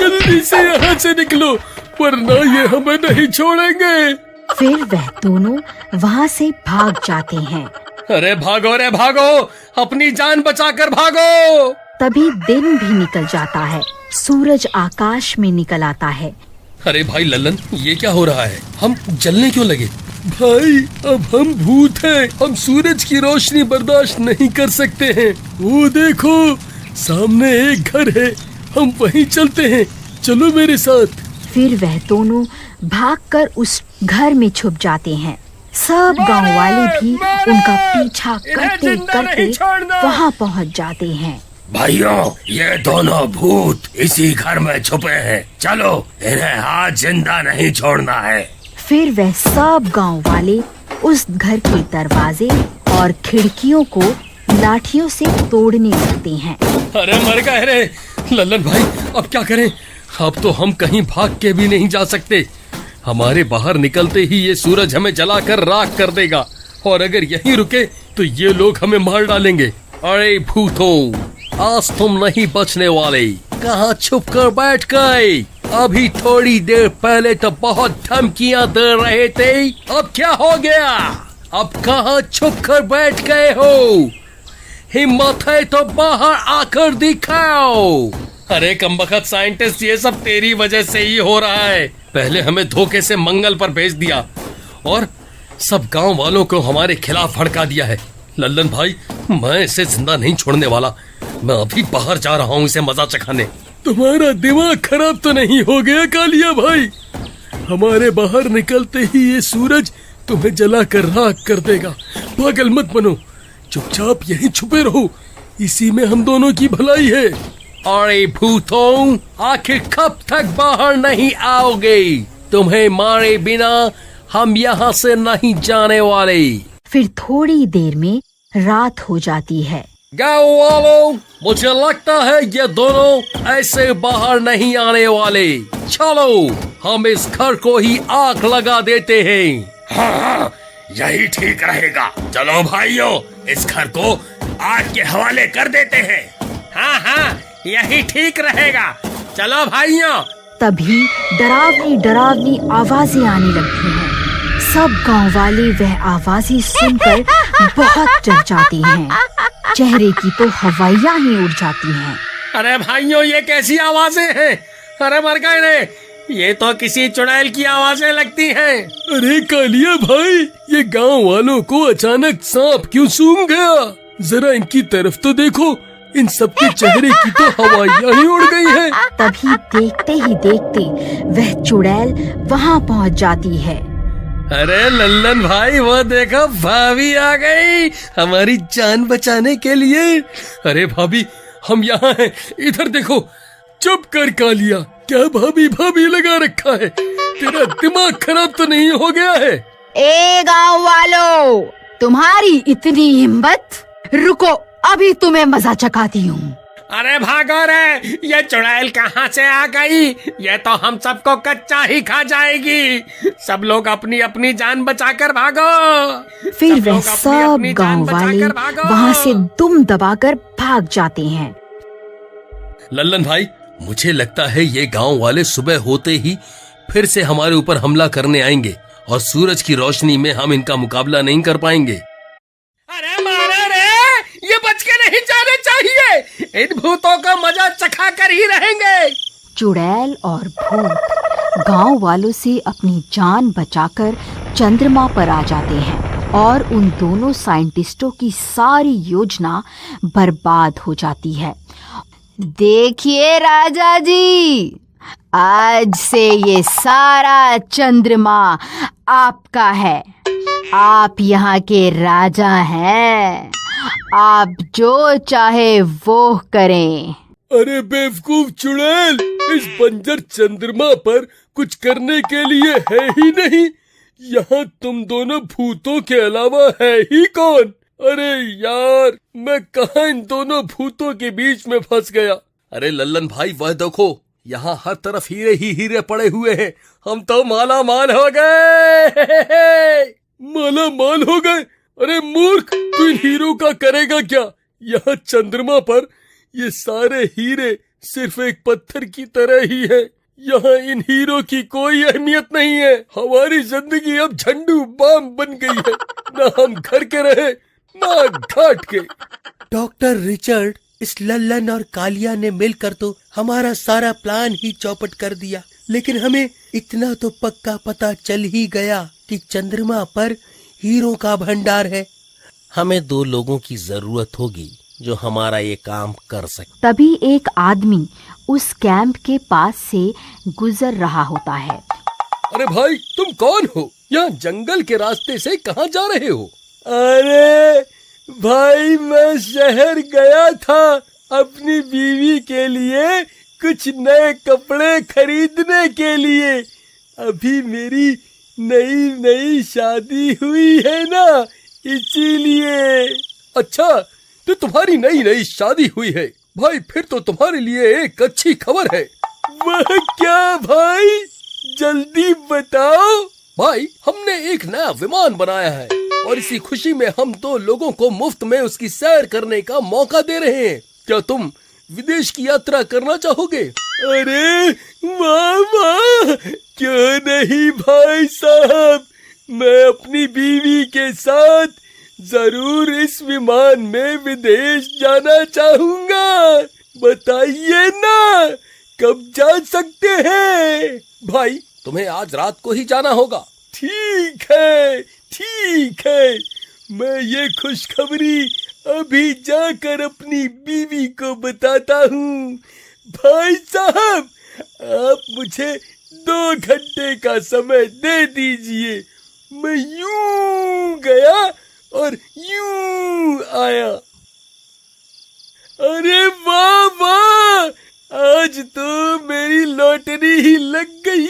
जल्दी से यहाँ से निकलो, वरना ये हमें नहीं छोड़ेंगे। फिर वह दोनों वहाँ से भाग जाते हैं। अरे भागो रे भागो, अपनी जान बचाकर भागो। तभी दिन भी निकल जाता है, सूरज आकाश में निकल आता है। अरे भाई लल्लन, ये क्या हो रहा है? हम जलने क्यों लगे? भाई, अब हम भूत हैं, हम सूरज की रोशनी बर्दाश्त नहीं कर सकते हैं। वो देखो, सामने एक घर है, हम वहीं चलते हैं, चलो मेरे साथ। फिर वह दोनों भागकर उस घर में छुप जाते हैं। सब गांव वाले भी उनका पीछा करते करते वहां पहुंच जाते हैं। भाइयों, ये दोनों भूत इसी घर में छुपे हैं, चलो इन्हें आज जिंदा नहीं छोड़ना है। फिर वह सब गांव वाले उस घर के दरवाजे और खिड़कियों को लाठियों से तोड़ने लगते हैं। अरे मर गए रे लल्लन भाई, अब क्या करें? अब तो हम कहीं भाग के भी नहीं जा सकते, हमारे बाहर निकलते ही ये सूरज हमें जलाकर राख कर देगा, और अगर यहीं रुके तो ये लोग हमें मार डालेंगे। अरे भूतों, आज तुम नहीं बचने वाले, कहाँ छुप कर बैठ गए? अभी थोड़ी देर पहले तो बहुत धमकियां दे रहे थे, अब क्या हो गया? अब कहाँ छुप कर बैठ गए हो? हिम्मत है तो बाहर आकर दिखाओ। अरे कमबख्त साइंटिस्ट, ये सब तेरी वजह से ही हो रहा है। पहले हमें धोखे से मंगल पर भेज दिया और सब गांव वालों को हमारे खिलाफ भड़का दिया है। लल्लन भाई, मैं इसे जिंदा नहीं छोड़ने वाला, मैं अभी बाहर जा रहा हूँ इसे मजा चखाने। तुम्हारा दिमाग खराब तो नहीं हो गया कालिया भाई? हमारे बाहर निकलते ही ये सूरज तुम्हें जला कर राख कर देगा। पागल मत बनो, चुपचाप यहीं छुपे रहो, इसी में हम दोनों की भलाई है। अरे भूतों, आखिर कब तक बाहर नहीं आओगे? तुम्हें मारे बिना हम यहाँ से नहीं जाने वाले। फिर थोड़ी देर में रात हो जाती है। गाँव वालों, मुझे लगता है ये दोनों ऐसे बाहर नहीं आने वाले। चलो हम इस घर को ही आग लगा देते हैं। हाँ, यही ठीक रहेगा। चलो भाइयों, इस घर को आग के हवाले कर देते हैं। हाँ हाँ, यही ठीक रहेगा। चलो भाइयों। तभी डरावनी डरावनी आवाजें आने लगती हैं। सब गांव वाले वह आवाजें सुनकर बहुत डर जाते हैं। चेहरे की तो हवाइयां ही उड़ जाती हैं। अरे भाइयों, ये कैसी आवाजें हैं? अरे मर गए रे, ये तो किसी चुड़ैल की आवाजें लगती हैं। अरे कालिया भाई, ये गांव वालों को अचानक सांप क्यों सूंघ गया? जरा इनकी तरफ तो देखो, इन सबके चेहरे की तो हवाइयां ही उड़ गई हैं। तभी देखते ही देखते वह चुड़ैल वहां पहुंच जाती है। अरे लल्लन भाई, वो देखो भाभी आ गई हमारी जान बचाने के लिए। अरे भाभी, हम यहाँ हैं, इधर देखो। चुप कर कालिया, क्या भाभी भाभी लगा रखा है? तेरा दिमाग खराब तो नहीं हो गया है? ए गांव वालों, तुम्हारी इतनी हिम्मत! रुको, अभी तुम्हें मजा चखाती हूँ। अरे भागो रे, ये चुड़ैल कहाँ से आ गई? ये तो हम सबको कच्चा ही खा जाएगी। सब लोग अपनी अपनी जान बचाकर भागो। फिर वह सब गांव वाले वहाँ से दुम दबाकर भाग जाते हैं। लल्लन भाई, मुझे लगता है ये गांव वाले सुबह होते ही फिर से हमारे ऊपर हमला करने आएंगे और सूरज की रोशनी में हम इनका मुकाबला नहीं कर पाएंगे। अरे मारे रे, ये बच के नहीं जाने चाहिए। इन भूतों का मजा चखा कर ही रहेंगे। चुड़ैल और भूत गांव वालों से अपनी जान बचाकर चंद्रमा पर आ जाते हैं और उन दोनों साइंटिस्टों की सारी योजना बर्बाद हो जाती है। देखिए राजा जी, आज से ये सारा चंद्रमा आपका है। आप यहाँ के राजा हैं। आप जो चाहे वो करें। अरे बेवकूफ चुड़ैल, इस बंजर चंद्रमा पर कुछ करने के लिए है ही नहीं। यहाँ तुम दोनों भूतों के अलावा है ही कौन? अरे यार, मैं कहाँ इन दोनों भूतों के बीच में फंस गया। अरे लल्लन भाई, वह देखो, यहाँ हर तरफ हीरे ही हीरे पड़े हुए हैं। हम तो माला माल हो गए। माला माल हो गए? अरे मूर्ख, तू इन हीरो का करेगा क्या? यहाँ चंद्रमा पर ये सारे हीरे सिर्फ एक पत्थर की तरह ही है। यहाँ इन हीरो की कोई अहमियत नहीं है। हमारी जिंदगी अब झंडू बाम बन गई है। ना हम घर के रहे, ना घाट के। डॉक्टर रिचर्ड, इस लल्लन और कालिया ने मिलकर तो हमारा सारा प्लान ही चौपट कर दिया। लेकिन हमें इतना तो पक्का पता चल ही गया कि चंद्रमा पर हीरों का भंडार है। हमें 2 लोगों की जरूरत होगी जो हमारा ये काम कर सके। तभी एक आदमी उस कैंप के पास से गुजर रहा होता है। अरे भाई, तुम कौन हो? यहाँ जंगल के रास्ते से कहाँ जा रहे हो? अरे भाई, मैं शहर गया था अपनी बीवी के लिए कुछ नए कपड़े खरीदने के लिए। अभी मेरी नई नई शादी हुई है ना, इसीलिए। अच्छा, तो तुम्हारी नई नई शादी हुई है भाई, फिर तो तुम्हारे लिए एक अच्छी खबर है। वह क्या भाई? जल्दी बताओ। भाई, हमने एक नया विमान बनाया है और इसी खुशी में हम 2 लोगों को मुफ्त में उसकी सैर करने का मौका दे रहे हैं। क्या तुम विदेश की यात्रा करना चाहोगे? अरे वाह वाह, क्यों नहीं भाई साहब, मैं अपनी बीवी के साथ जरूर इस विमान में विदेश जाना चाहूंगा। बताइए ना, कब जा सकते हैं? भाई, तुम्हें आज रात को ही जाना होगा। ठीक है, ठीक है, मैं ये खुशखबरी अभी जाकर अपनी बीवी को बताता हूँ। भाई साहब, आप मुझे 2 घंटे का समय दे दीजिए। मैं यूं गया और यूं आया। अरे वाह वाह, आज तो मेरी लॉटरी ही लग गई।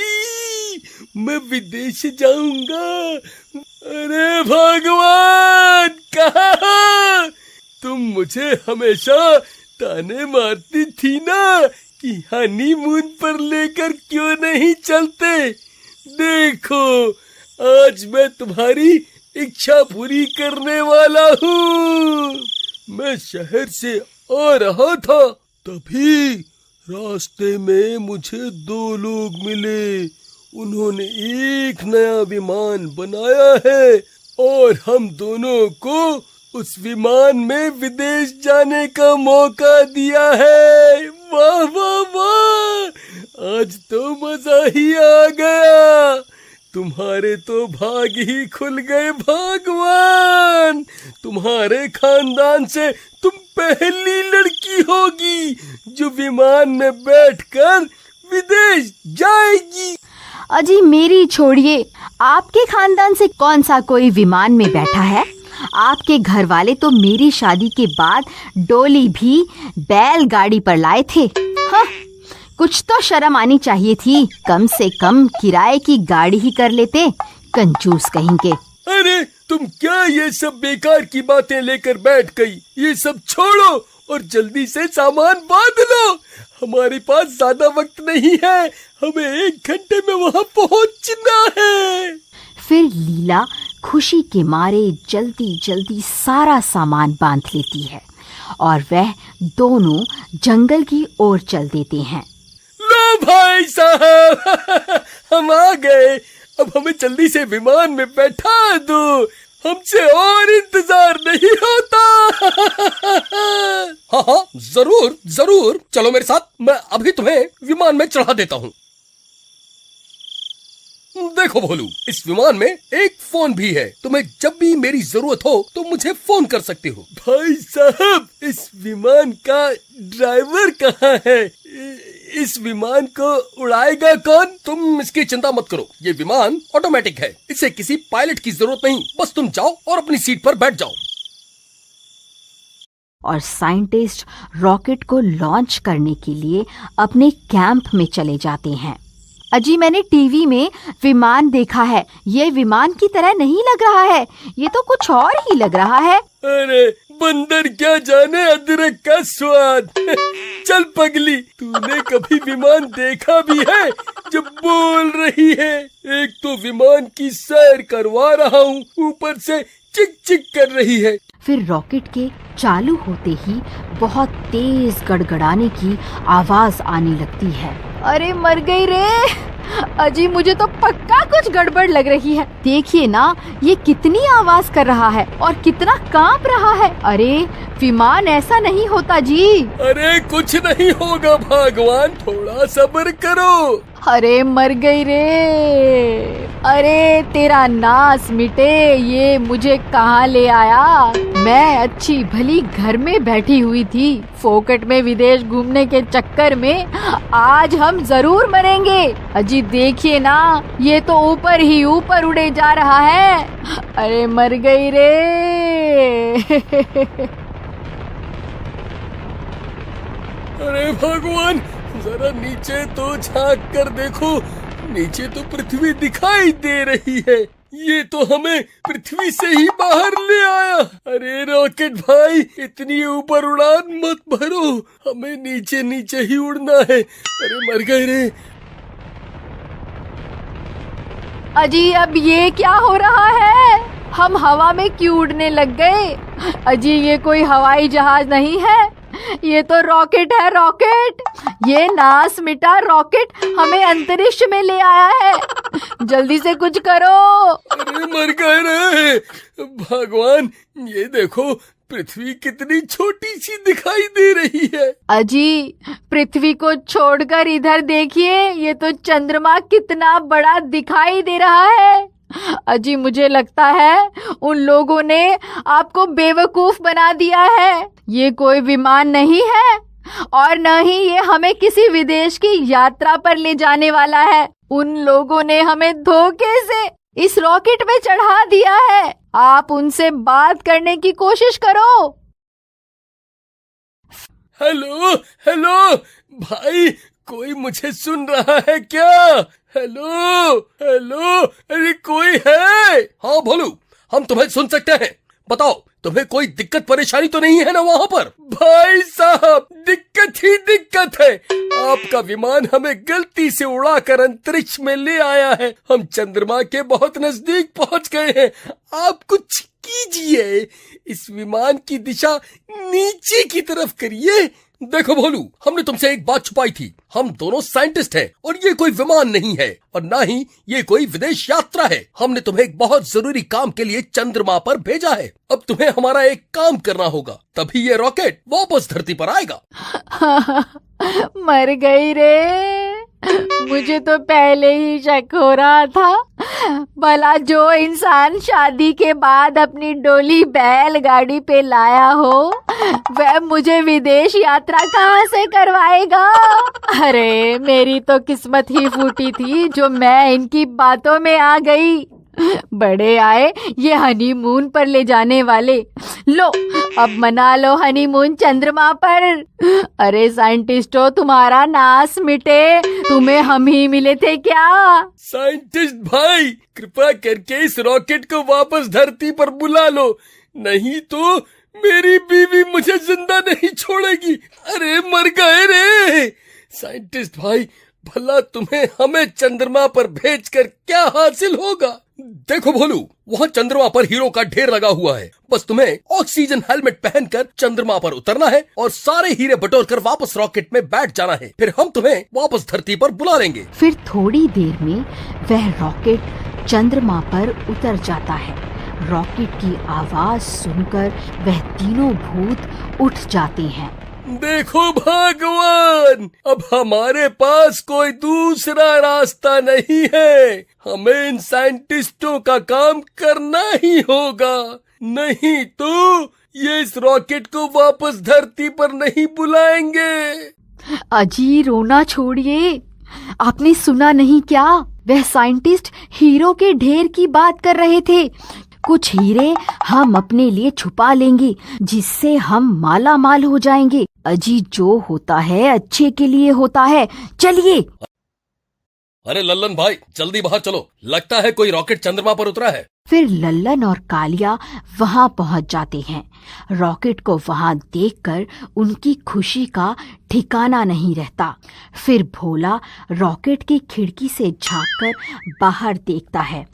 मैं विदेश जाऊंगा। अरे भगवान, कहाँ? तुम मुझे हमेशा ताने मारती थी ना कि हनीमून पर लेकर क्यों नहीं चलते। देखो, आज मैं तुम्हारी इच्छा पूरी करने वाला हूँ। मैं शहर से आ रहा था, तभी रास्ते में मुझे 2 लोग मिले। उन्होंने एक नया विमान बनाया है और हम दोनों को उस विमान में विदेश जाने का मौका दिया है। वाह वाह वाह, आज तो मजा ही आ गया। तुम्हारे तो भाग ही खुल गए भगवान। तुम्हारे खानदान से तुम पहली लड़की होगी जो विमान में बैठकर विदेश जाएगी। अजी मेरी छोड़िए, आपके खानदान से कौन सा कोई विमान में बैठा है? आपके घर वाले तो मेरी शादी के बाद डोली भी बैलगाड़ी पर लाए थे। हाँ, कुछ तो शर्म आनी चाहिए थी। कम से कम किराए की गाड़ी ही कर लेते, कंजूस कहीं के। अरे तुम क्या ये सब बेकार की बातें लेकर बैठ गई? ये सब छोड़ो और जल्दी से सामान बांध लो। हमारे पास ज्यादा वक्त नहीं है, हमें 1 घंटे में वहाँ पहुँचना है। फिर लीला खुशी के मारे जल्दी जल्दी सारा सामान बांध लेती है और वह दोनों जंगल की ओर चल देते हैं। लो भाई साहब, हम आ गए। अब हमें जल्दी से विमान में बैठा दो, हमसे और इंतजार नहीं होता। हाँ हाँ, जरूर जरूर, चलो मेरे साथ, मैं अभी तुम्हें विमान में चढ़ा देता हूँ। देखो भोलू, इस विमान में एक फोन भी है। तुम्हें जब भी मेरी जरूरत हो तो मुझे फोन कर सकते हो। भाई साहब, इस विमान का ड्राइवर कहाँ है? इस विमान को उड़ाएगा कौन? तुम इसकी चिंता मत करो, ये विमान ऑटोमेटिक है, इसे किसी पायलट की जरूरत नहीं। बस तुम जाओ और अपनी सीट पर बैठ जाओ। और साइंटिस्ट रॉकेट को लॉन्च करने के लिए अपने कैंप में चले जाते हैं। अजी मैंने टीवी में विमान देखा है, ये विमान की तरह नहीं लग रहा है, ये तो कुछ और ही लग रहा है। अरे बंदर क्या जाने अदरक का स्वाद। चल पगली, तूने कभी विमान देखा भी है जब बोल रही है? एक तो विमान की सैर करवा रहा हूँ, ऊपर से चिक चिक कर रही है। फिर रॉकेट के चालू होते ही बहुत तेज गड़गड़ाने की आवाज आने लगती है। अरे मर गई रे अजी, मुझे तो पक्का कुछ गड़बड़ लग रही है। देखिए ना, ये कितनी आवाज कर रहा है और कितना कांप रहा है। अरे विमान ऐसा नहीं होता जी। अरे कुछ नहीं होगा भगवान, थोड़ा सब्र करो। अरे मर गई रे। अरे तेरा नास मिटे, ये मुझे कहाँ ले आया? मैं अच्छी भली घर में बैठी हुई थी, फोकट में विदेश घूमने के चक्कर में आज हम जरूर मरेंगे। अजी देखिए ना, ये तो ऊपर ही ऊपर उड़े जा रहा है। अरे मर गई रे। अरे भगवान, जरा नीचे तो झांक कर देखो, नीचे तो पृथ्वी दिखाई दे रही है। ये तो हमें पृथ्वी से ही बाहर ले आया। अरे रॉकेट भाई, इतनी ऊपर उड़ान मत भरो, हमें नीचे नीचे ही उड़ना है। अरे मर गए रे। अजी अब ये क्या हो रहा है? हम हवा में क्यों उड़ने लग गए? अजी ये कोई हवाई जहाज नहीं है, ये तो रॉकेट है, रॉकेट। ये नास मिटा रॉकेट हमें अंतरिक्ष में ले आया है। जल्दी से कुछ करो। अरे मर गए रे भगवान, ये देखो पृथ्वी कितनी छोटी सी दिखाई दे रही है। अजी पृथ्वी को छोड़कर इधर देखिए, ये तो चंद्रमा कितना बड़ा दिखाई दे रहा है। अजी मुझे लगता है उन लोगों ने आपको बेवकूफ बना दिया है। ये कोई विमान नहीं है और न ही ये हमें किसी विदेश की यात्रा पर ले जाने वाला है। उन लोगों ने हमें धोखे से इस रॉकेट में चढ़ा दिया है। आप उनसे बात करने की कोशिश करो। हेलो हेलो भाई, कोई मुझे सुन रहा है क्या? हेलो हेलो, अरे कोई है? हाँ भोलू, हम तुम्हें सुन सकते हैं। बताओ, तुम्हें कोई दिक्कत परेशानी तो नहीं है ना वहाँ पर? भाई साहब, दिक्कत ही दिक्कत दिक्कत है। आपका विमान हमें गलती से उड़ाकर अंतरिक्ष में ले आया है। हम चंद्रमा के बहुत नजदीक पहुंच गए हैं। आप कुछ कीजिए, इस विमान की दिशा नीचे की तरफ करिए। देखो भोलू, हमने तुमसे एक बात छुपाई थी। हम दोनों साइंटिस्ट हैं और ये कोई विमान नहीं है और ना ही ये कोई विदेश यात्रा है। हमने तुम्हें एक बहुत जरूरी काम के लिए चंद्रमा पर भेजा है। अब तुम्हें हमारा एक काम करना होगा, तभी ये रॉकेट वापस धरती पर आएगा। मर गई रे, मुझे तो पहले ही शक हो रहा था। भला जो इंसान शादी के बाद अपनी डोली बैलगाड़ी पे लाया हो, वह मुझे विदेश यात्रा कहाँ से करवाएगा। अरे मेरी तो किस्मत ही फूटी थी जो मैं इनकी बातों में आ गई। बड़े आए ये हनीमून पर ले जाने वाले। लो अब मना लो हनीमून चंद्रमा पर। अरे साइंटिस्टों, तुम्हारा नाश मिटे, तुम्हें हम ही मिले थे क्या। साइंटिस्ट भाई, कृपा करके इस रॉकेट को वापस धरती पर बुला लो, नहीं तो मेरी बीवी मुझे जिंदा नहीं छोड़ेगी। अरे मर गए रे। साइंटिस्ट भाई, भला तुम्हें हमें चंद्रमा पर भेजकर क्या हासिल होगा। देखो भोलू, वहाँ चंद्रमा पर हीरो का ढेर लगा हुआ है। बस तुम्हें ऑक्सीजन हेलमेट पहनकर चंद्रमा पर उतरना है और सारे हीरे बटोर कर वापस रॉकेट में बैठ जाना है। फिर हम तुम्हें वापस धरती पर बुला लेंगे। फिर थोड़ी देर में वह रॉकेट चंद्रमा पर उतर जाता है। रॉकेट की आवाज सुनकर वह तीनों भूत उठ जाते हैं। देखो भगवान, अब हमारे पास कोई दूसरा रास्ता नहीं है। हमें इन साइंटिस्टों का काम करना ही होगा, नहीं तो ये इस रॉकेट को वापस धरती पर नहीं बुलाएंगे। अजी रोना छोड़िए, आपने सुना नहीं क्या? वह साइंटिस्ट हीरो के ढेर की बात कर रहे थे। कुछ हीरे हम अपने लिए छुपा लेंगे जिससे हम माला माल हो जाएंगे। अजी जो होता है अच्छे के लिए होता है, चलिए। अरे लल्लन भाई, जल्दी बाहर चलो, लगता है कोई रॉकेट चंद्रमा पर उतरा है। फिर लल्लन और कालिया वहां पहुंच जाते हैं। रॉकेट को वहां देखकर उनकी खुशी का ठिकाना नहीं रहता। फिर भोला रॉकेट की खिड़की से झांककर बाहर देखता है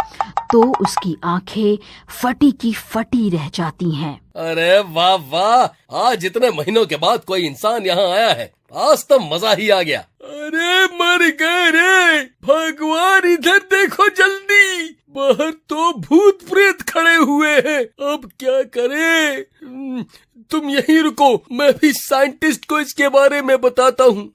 तो उसकी आंखें फटी की फटी रह जाती हैं। अरे वाह वाह, आज इतने महीनों के बाद कोई इंसान यहाँ आया है, आज तो मजा ही आ गया। अरे मर गए रे भगवान, इधर देखो जल्दी, बाहर तो भूत प्रेत खड़े हुए हैं। अब क्या करें? तुम यहीं रुको, मैं भी साइंटिस्ट को इसके बारे में बताता हूँ।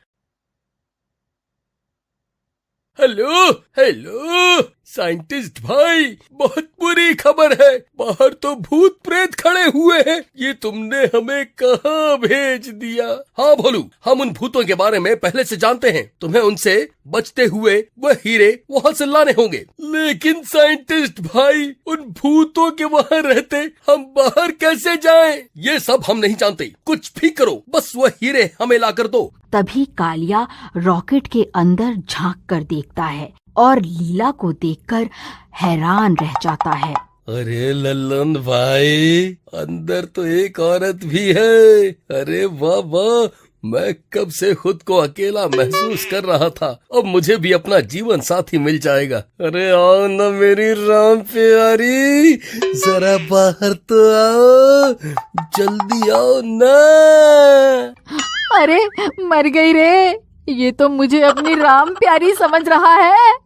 हेलो हेलो साइंटिस्ट भाई, बहुत बुरी खबर है, बाहर तो भूत प्रेत खड़े हुए हैं। ये तुमने हमें कहाँ भेज दिया? हाँ भोलू, हम उन भूतों के बारे में पहले से जानते हैं। तुम्हें उनसे बचते हुए वह हीरे वहाँ से लाने होंगे। लेकिन साइंटिस्ट भाई, उन भूतों के वहाँ रहते हम बाहर कैसे जाएं? ये सब हम नहीं जानते, कुछ भी करो, बस वह हीरे हमें ला कर दो। तभी कालिया रॉकेट के अंदर झांक कर देखता है और लीला को देखकर हैरान रह जाता है। अरे लल्लन भाई, अंदर तो एक औरत भी है। अरे वाह वाह, मैं कब से खुद को अकेला महसूस कर रहा था, अब मुझे भी अपना जीवन साथी मिल जाएगा। अरे आओ ना मेरी राम प्यारी, जरा बाहर तो आओ, जल्दी आओ ना। अरे मर गई रे, ये तो मुझे अपनी राम प्यारी समझ रहा है।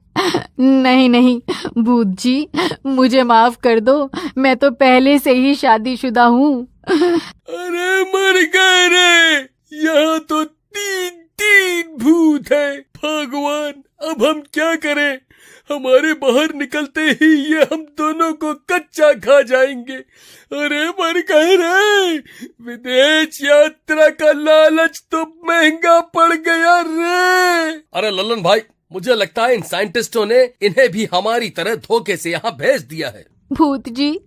नहीं नहीं भूत जी, मुझे माफ कर दो, मैं तो पहले से ही शादीशुदा हूँ। अरे मर गए रे, यहाँ तो तीन भूत है। भगवान, अब हम क्या करें? हमारे बाहर निकलते ही ये हम दोनों को कच्चा खा जाएंगे। अरे मर गए रे, विदेश यात्रा का लालच तो महंगा पड़ गया रे। अरे लल्लन भाई, मुझे लगता है इन साइंटिस्टों ने इन्हें भी हमारी तरह धोखे से यहाँ भेज दिया है। भूत जी,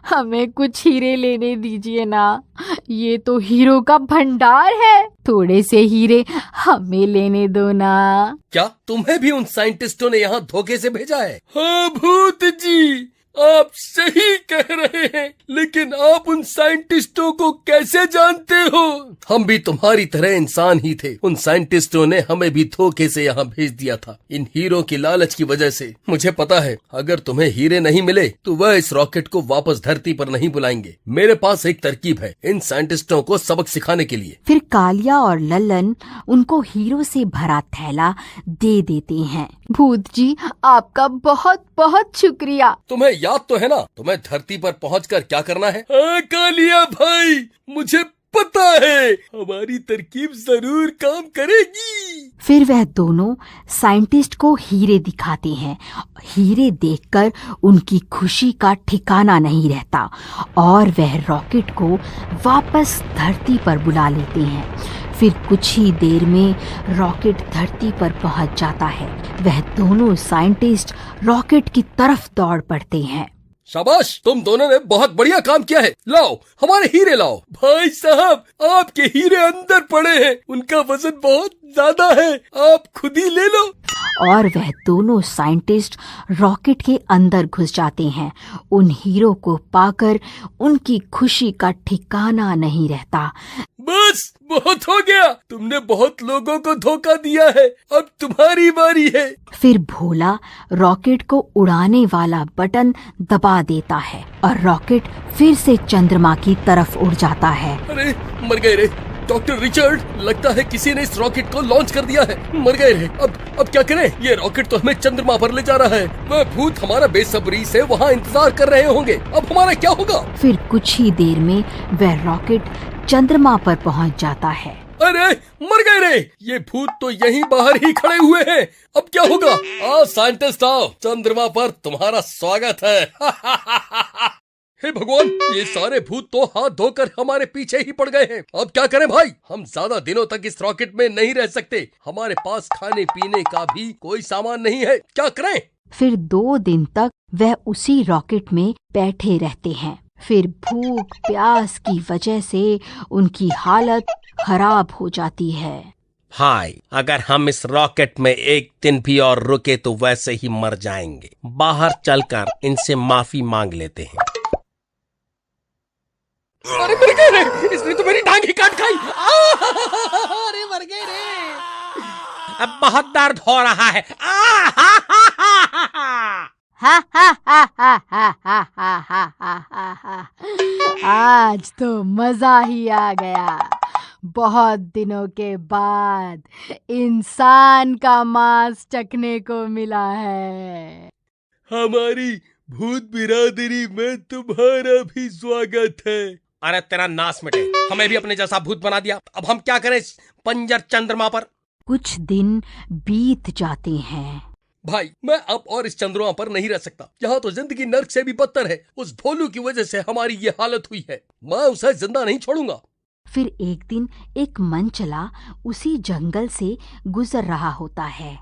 हमें कुछ हीरे लेने दीजिए ना, ये तो हीरो का भंडार है, थोड़े से हीरे हमें लेने दो ना। क्या तुम्हें भी उन साइंटिस्टों ने यहाँ धोखे से भेजा है? हाँ भूत जी, आप सही कह रहे हैं, लेकिन आप उन साइंटिस्टों को कैसे जानते हो? हम भी तुम्हारी तरह इंसान ही थे। उन साइंटिस्टों ने हमें भी धोखे से यहाँ भेज दिया था, इन हीरों की लालच की वजह से। मुझे पता है अगर तुम्हें हीरे नहीं मिले तो वह इस रॉकेट को वापस धरती पर नहीं बुलाएंगे। मेरे पास एक तरकीब है इन साइंटिस्टों को सबक सिखाने के लिए। फिर कालिया और लल्लन उनको हीरो से भरा थैला दे देते हैं। भूत जी, आपका बहुत बहुत शुक्रिया। तुम्हें याद तो है ना तुम्हें धरती पर पहुंचकर क्या करना है? हाँ कालिया भाई, मुझे पता है हमारी तरकीब जरूर काम करेगी। फिर वह दोनों साइंटिस्ट को हीरे दिखाते हैं। हीरे देखकर उनकी खुशी का ठिकाना नहीं रहता और वह रॉकेट को वापस धरती पर बुला लेते हैं। फिर कुछ ही देर में रॉकेट धरती पर पहुंच जाता है। वह दोनों साइंटिस्ट रॉकेट की तरफ दौड़ पड़ते हैं। शाबाश, तुम दोनों ने बहुत बढ़िया काम किया है। लाओ हमारे हीरे लाओ। भाई साहब, आपके हीरे अंदर पड़े हैं, उनका वजन बहुत ज्यादा है, आप खुद ही ले लो। और वह दोनों साइंटिस्ट रॉकेट के अंदर घुस जाते हैं। उन हीरो को पाकर उनकी खुशी का ठिकाना नहीं रहता। बस बहुत हो गया, तुमने बहुत लोगों को धोखा दिया है, अब तुम्हारी बारी है। फिर भोला रॉकेट को उड़ाने वाला बटन दबा देता है और रॉकेट फिर से चंद्रमा की तरफ उड़ जाता है। अरे मर गए रे डॉक्टर रिचर्ड, लगता है किसी ने इस रॉकेट को लॉन्च कर दिया है। मर गए रे, अब क्या करें? ये रॉकेट तो हमें चंद्रमा पर ले जा रहा है। वह भूत हमारा बेसब्री से वहाँ इंतजार कर रहे होंगे। अब हमारा क्या होगा? फिर कुछ ही देर में वह रॉकेट चंद्रमा पर पहुंच जाता है। अरे मर गए रे, ये भूत तो यहीं बाहर ही खड़े हुए हैं। अब क्या होगा? आओ साइंटिस्ट आओ, चंद्रमा पर तुम्हारा स्वागत है। हे भगवान, ये सारे भूत तो हाथ धोकर हमारे पीछे ही पड़ गए हैं। अब क्या करें भाई? हम ज्यादा दिनों तक इस रॉकेट में नहीं रह सकते। हमारे पास खाने पीने का भी कोई सामान नहीं है, क्या करें? फिर 2 दिन तक वह उसी रॉकेट में बैठे रहते हैं। फिर भूख प्यास की वजह से उनकी हालत खराब हो जाती है। भाई, अगर हम इस रॉकेट में एक दिन भी और रुके तो वैसे ही मर जाएंगे। बाहर चलकर इनसे माफी मांग लेते हैं। अरे मर गए रे, इसने तो मेरी टांग ही काट खाई। अरे मर गए रे, अब बहुत दर्द हो रहा है। आज तो मजा ही आ गया। बहुत दिनों के बाद इंसान का मांस चखने को मिला है। हमारी भूत बिरादरी में तुम्हारा भी स्वागत है। अरे तेरा नाश मिटे, हमें भी अपने जैसा भूत बना दिया। अब हम क्या करें इस पंजर चंद्रमा पर? कुछ दिन बीत जाते हैं। भाई, मैं अब और इस चंद्रमा पर नहीं रह सकता। यहाँ तो जिंदगी नर्क से भी बदतर है। उस भोलू की वजह से हमारी ये हालत हुई है। मैं उसे जिंदा नहीं छोड़ूंगा। फिर एक दिन एक मनचला उसी जंगल से गुजर रहा होता है।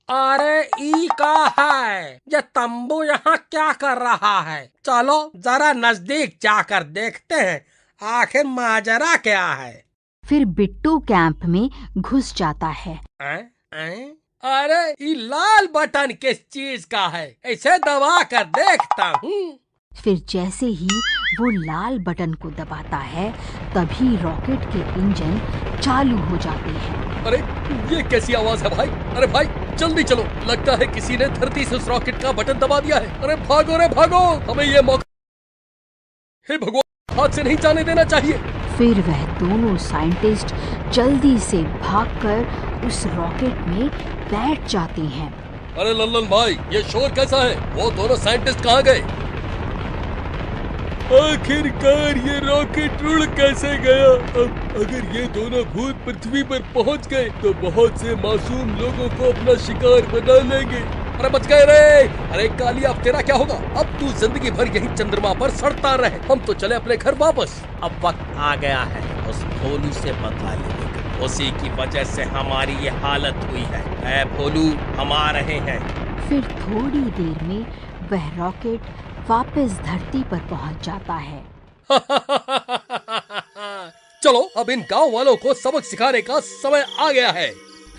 अरे ई का है, ये तंबू यहाँ क्या कर रहा है? चलो जरा नजदीक जाकर देखते हैं आखिर माजरा क्या है। फिर बिट्टू कैंप में घुस जाता है। अरे ये लाल बटन किस चीज का है? इसे दबा कर देखता हूँ। फिर जैसे ही वो लाल बटन को दबाता है तभी रॉकेट के इंजन चालू हो जाते हैं। अरे ये कैसी आवाज है भाई? अरे भाई जल्दी चलो, लगता है किसी ने धरती से उस रॉकेट का बटन दबा दिया है। अरे भागो रे भागो, हमें ये मौका, हे भगवान, हाथ से नहीं जाने देना चाहिए। फिर वह दोनों साइंटिस्ट जल्दी से भागकर उस रॉकेट में बैठ जाते हैं। अरे लल्लन भाई, ये शोर कैसा है? वो दोनों साइंटिस्ट कहाँ गए? आखिरकार ये रॉकेट उड़ कैसे गया? अब अगर ये दोनों भूत पृथ्वी पर पहुंच गए तो बहुत से मासूम लोगों को अपना शिकार बना लेंगे। अरे बच गए रे। अरे कालिया, अब तेरा क्या होगा? अब तू जिंदगी भर यहीं चंद्रमा पर सड़ता रहे, हम तो चले अपने घर वापस। अब वक्त आ गया है उस भोलू से बदला लेने का। उसी की वजह से हमारी ये हालत हुई है। ऐ भोलू, हम आ रहे हैं। फिर थोड़ी देर में वह रॉकेट वापस धरती पर पहुंच जाता है। चलो अब इन गांव वालों को सबक सिखाने का समय आ गया है।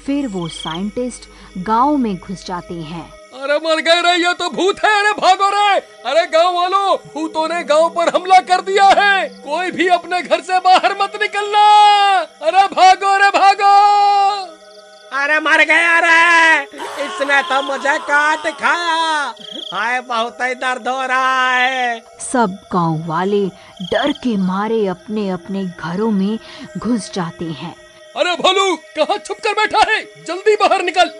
फिर वो साइंटिस्ट गांव में घुस जाते हैं। अरे मर गए रे, ये तो भूत है। अरे भागो रे। अरे गांव वालों, भूतों ने गांव पर हमला कर दिया है। कोई भी अपने घर से बाहर मत निकलना। अरे भागो रे भागो। अरे मर गया रे, इसने तो मुझे काट खाया। हाय बहुत ही दर्द हो रहा है। सब गांव वाले डर के मारे अपने अपने घरों में घुस जाते हैं। अरे भोलू, कहाँ छुप कर बैठा है? जल्दी बाहर निकल।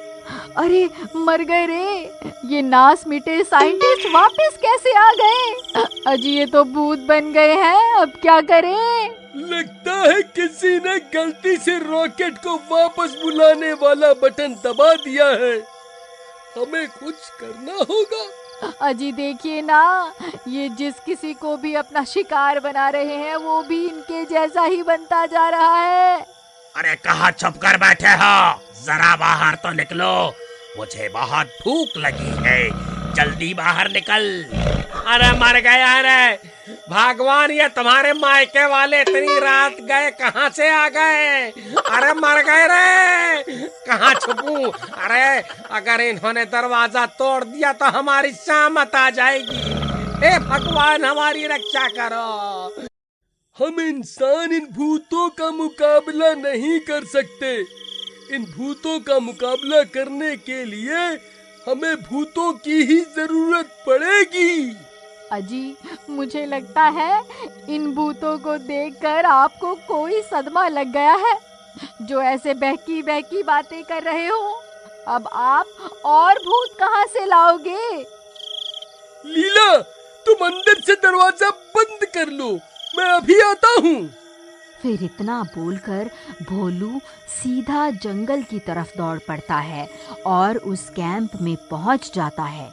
अरे मर गए रे, ये नास मिटे साइंटिस्ट वापस कैसे आ गए? अजी ये तो भूत बन गए हैं, अब क्या करें? लगता है किसी ने गलती से रॉकेट को वापस बुलाने वाला बटन दबा दिया है। हमें कुछ करना होगा। अजी देखिए ना, ये जिस किसी को भी अपना शिकार बना रहे हैं वो भी इनके जैसा ही बनता जा रहा है। अरे कहाँ छुप कर बैठे हो? जरा बाहर तो निकलो, मुझे बहुत भूख लगी है। जल्दी बाहर निकल। अरे मर गया रे भगवान, ये तुम्हारे मायके वाले इतनी रात गए कहाँ से आ गए? अरे मर गए रे, कहाँ छुपूं? अरे अगर इन्होंने दरवाजा तोड़ दिया तो हमारी शामत आ जाएगी। हे भगवान हमारी रक्षा करो। हम इंसान इन भूतों का मुकाबला नहीं कर सकते। इन भूतों का मुकाबला करने के लिए हमें भूतों की ही जरूरत पड़ेगी। अजी मुझे लगता है इन भूतों को देखकर आपको कोई सदमा लग गया है, जो ऐसे बहकी बहकी बातें कर रहे हो। अब आप और भूत कहाँ से लाओगे? लीला, तुम अंदर से दरवाजा बंद कर लो, मैं अभी आता हूँ। फिर इतना बोलकर भोलू सीधा जंगल की तरफ दौड़ पड़ता है और उस कैंप में पहुंच जाता है।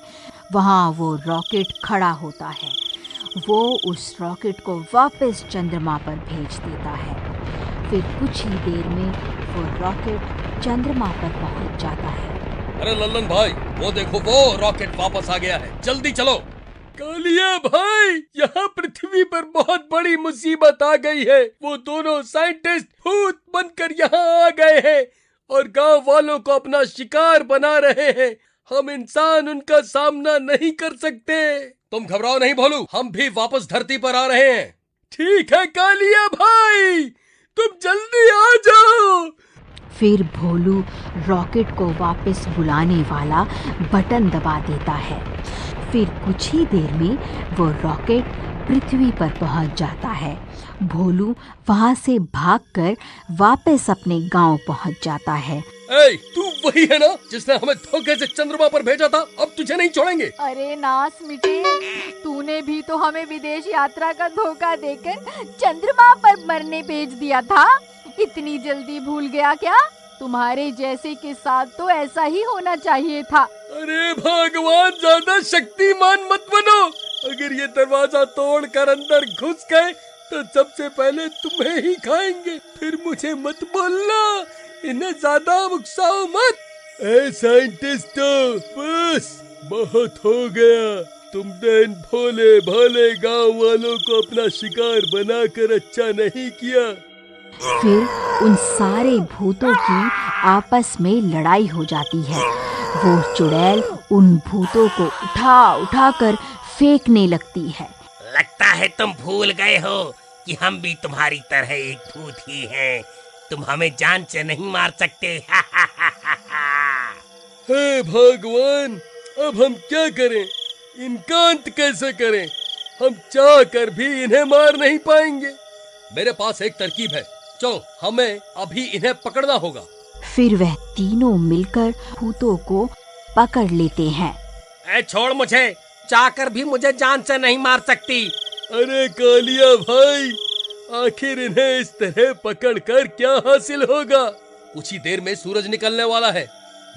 वहां वो रॉकेट खड़ा होता है। वो उस रॉकेट को वापस चंद्रमा पर भेज देता है। फिर कुछ ही देर में वो रॉकेट चंद्रमा पर पहुंच जाता है। अरे लल्लन भाई, वो देखो, वो रॉकेट वापस आ गया है। जल्दी चलो। कालिया भाई, यहाँ पृथ्वी पर बहुत बड़ी मुसीबत आ गई है। वो दोनों साइंटिस्ट भूत बनकर यहाँ आ गए हैं और गांव वालों को अपना शिकार बना रहे हैं। हम इंसान उनका सामना नहीं कर सकते। तुम घबराओ नहीं भोलू, हम भी वापस धरती पर आ रहे हैं। ठीक है कालिया भाई, तुम जल्दी आ जाओ। फिर भोलू रॉकेट को वापस बुलाने वाला बटन दबा देता है। फिर कुछ ही देर में वो रॉकेट पृथ्वी पर पहुंच जाता है। भोलू वहां से भागकर वापस अपने गांव पहुंच जाता है। ए, तू वही है ना जिसने हमें धोखे से चंद्रमा पर भेजा था? अब तुझे नहीं छोड़ेंगे। अरे नास मिटे, तूने भी तो हमें विदेश यात्रा का धोखा देकर चंद्रमा पर मरने भेज दिया था। इतनी जल्दी भूल गया क्या? तुम्हारे जैसे के साथ तो ऐसा ही होना चाहिए था। अरे भगवान, ज्यादा शक्तिमान मत बनो। अगर ये दरवाजा तोड़कर अंदर घुस गए तो सबसे पहले तुम्हें ही खाएंगे। फिर मुझे मत बोलना, इन्हें ज्यादा उकसाओ मत। ए साइंटिस्टों, बस बहुत हो गया। तुमने इन भोले भाले गांव वालों को अपना शिकार बनाकर अच्छा नहीं किया। फिर उन सारे भूतों की आपस में लड़ाई हो जाती है। वो चुड़ैल उन भूतों को उठा उठा कर फेंकने लगती है। लगता है तुम भूल गए हो कि हम भी तुम्हारी तरह एक भूत ही हैं। तुम हमें जान से नहीं मार सकते। हे भगवान, अब हम क्या करें? इनका अंत कैसे करें? हम चाह कर भी इन्हें मार नहीं पाएंगे। मेरे पास एक तरकीब है, चलो हमें अभी इन्हें पकड़ना होगा। फिर वह तीनों मिलकर भूतों को पकड़ लेते हैं। ए छोड़ मुझे, चाहकर भी मुझे जान से नहीं मार सकती। अरे कालिया भाई, आखिर इन्हें इस तरह पकड़कर क्या हासिल होगा? कुछ ही देर में सूरज निकलने वाला है।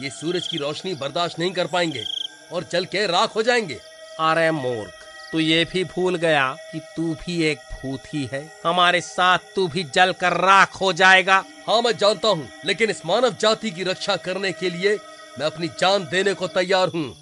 ये सूरज की रोशनी बर्दाश्त नहीं कर पाएंगे और जल के राख हो जाएंगे। अरे मूर्ख, तू ये भी भूल गया कि तू भी एक भूत ही है। हमारे साथ तू भी जल कर राख हो जाएगा। हाँ मैं जानता हूँ, लेकिन इस मानव जाति की रक्षा करने के लिए मैं अपनी जान देने को तैयार हूँ।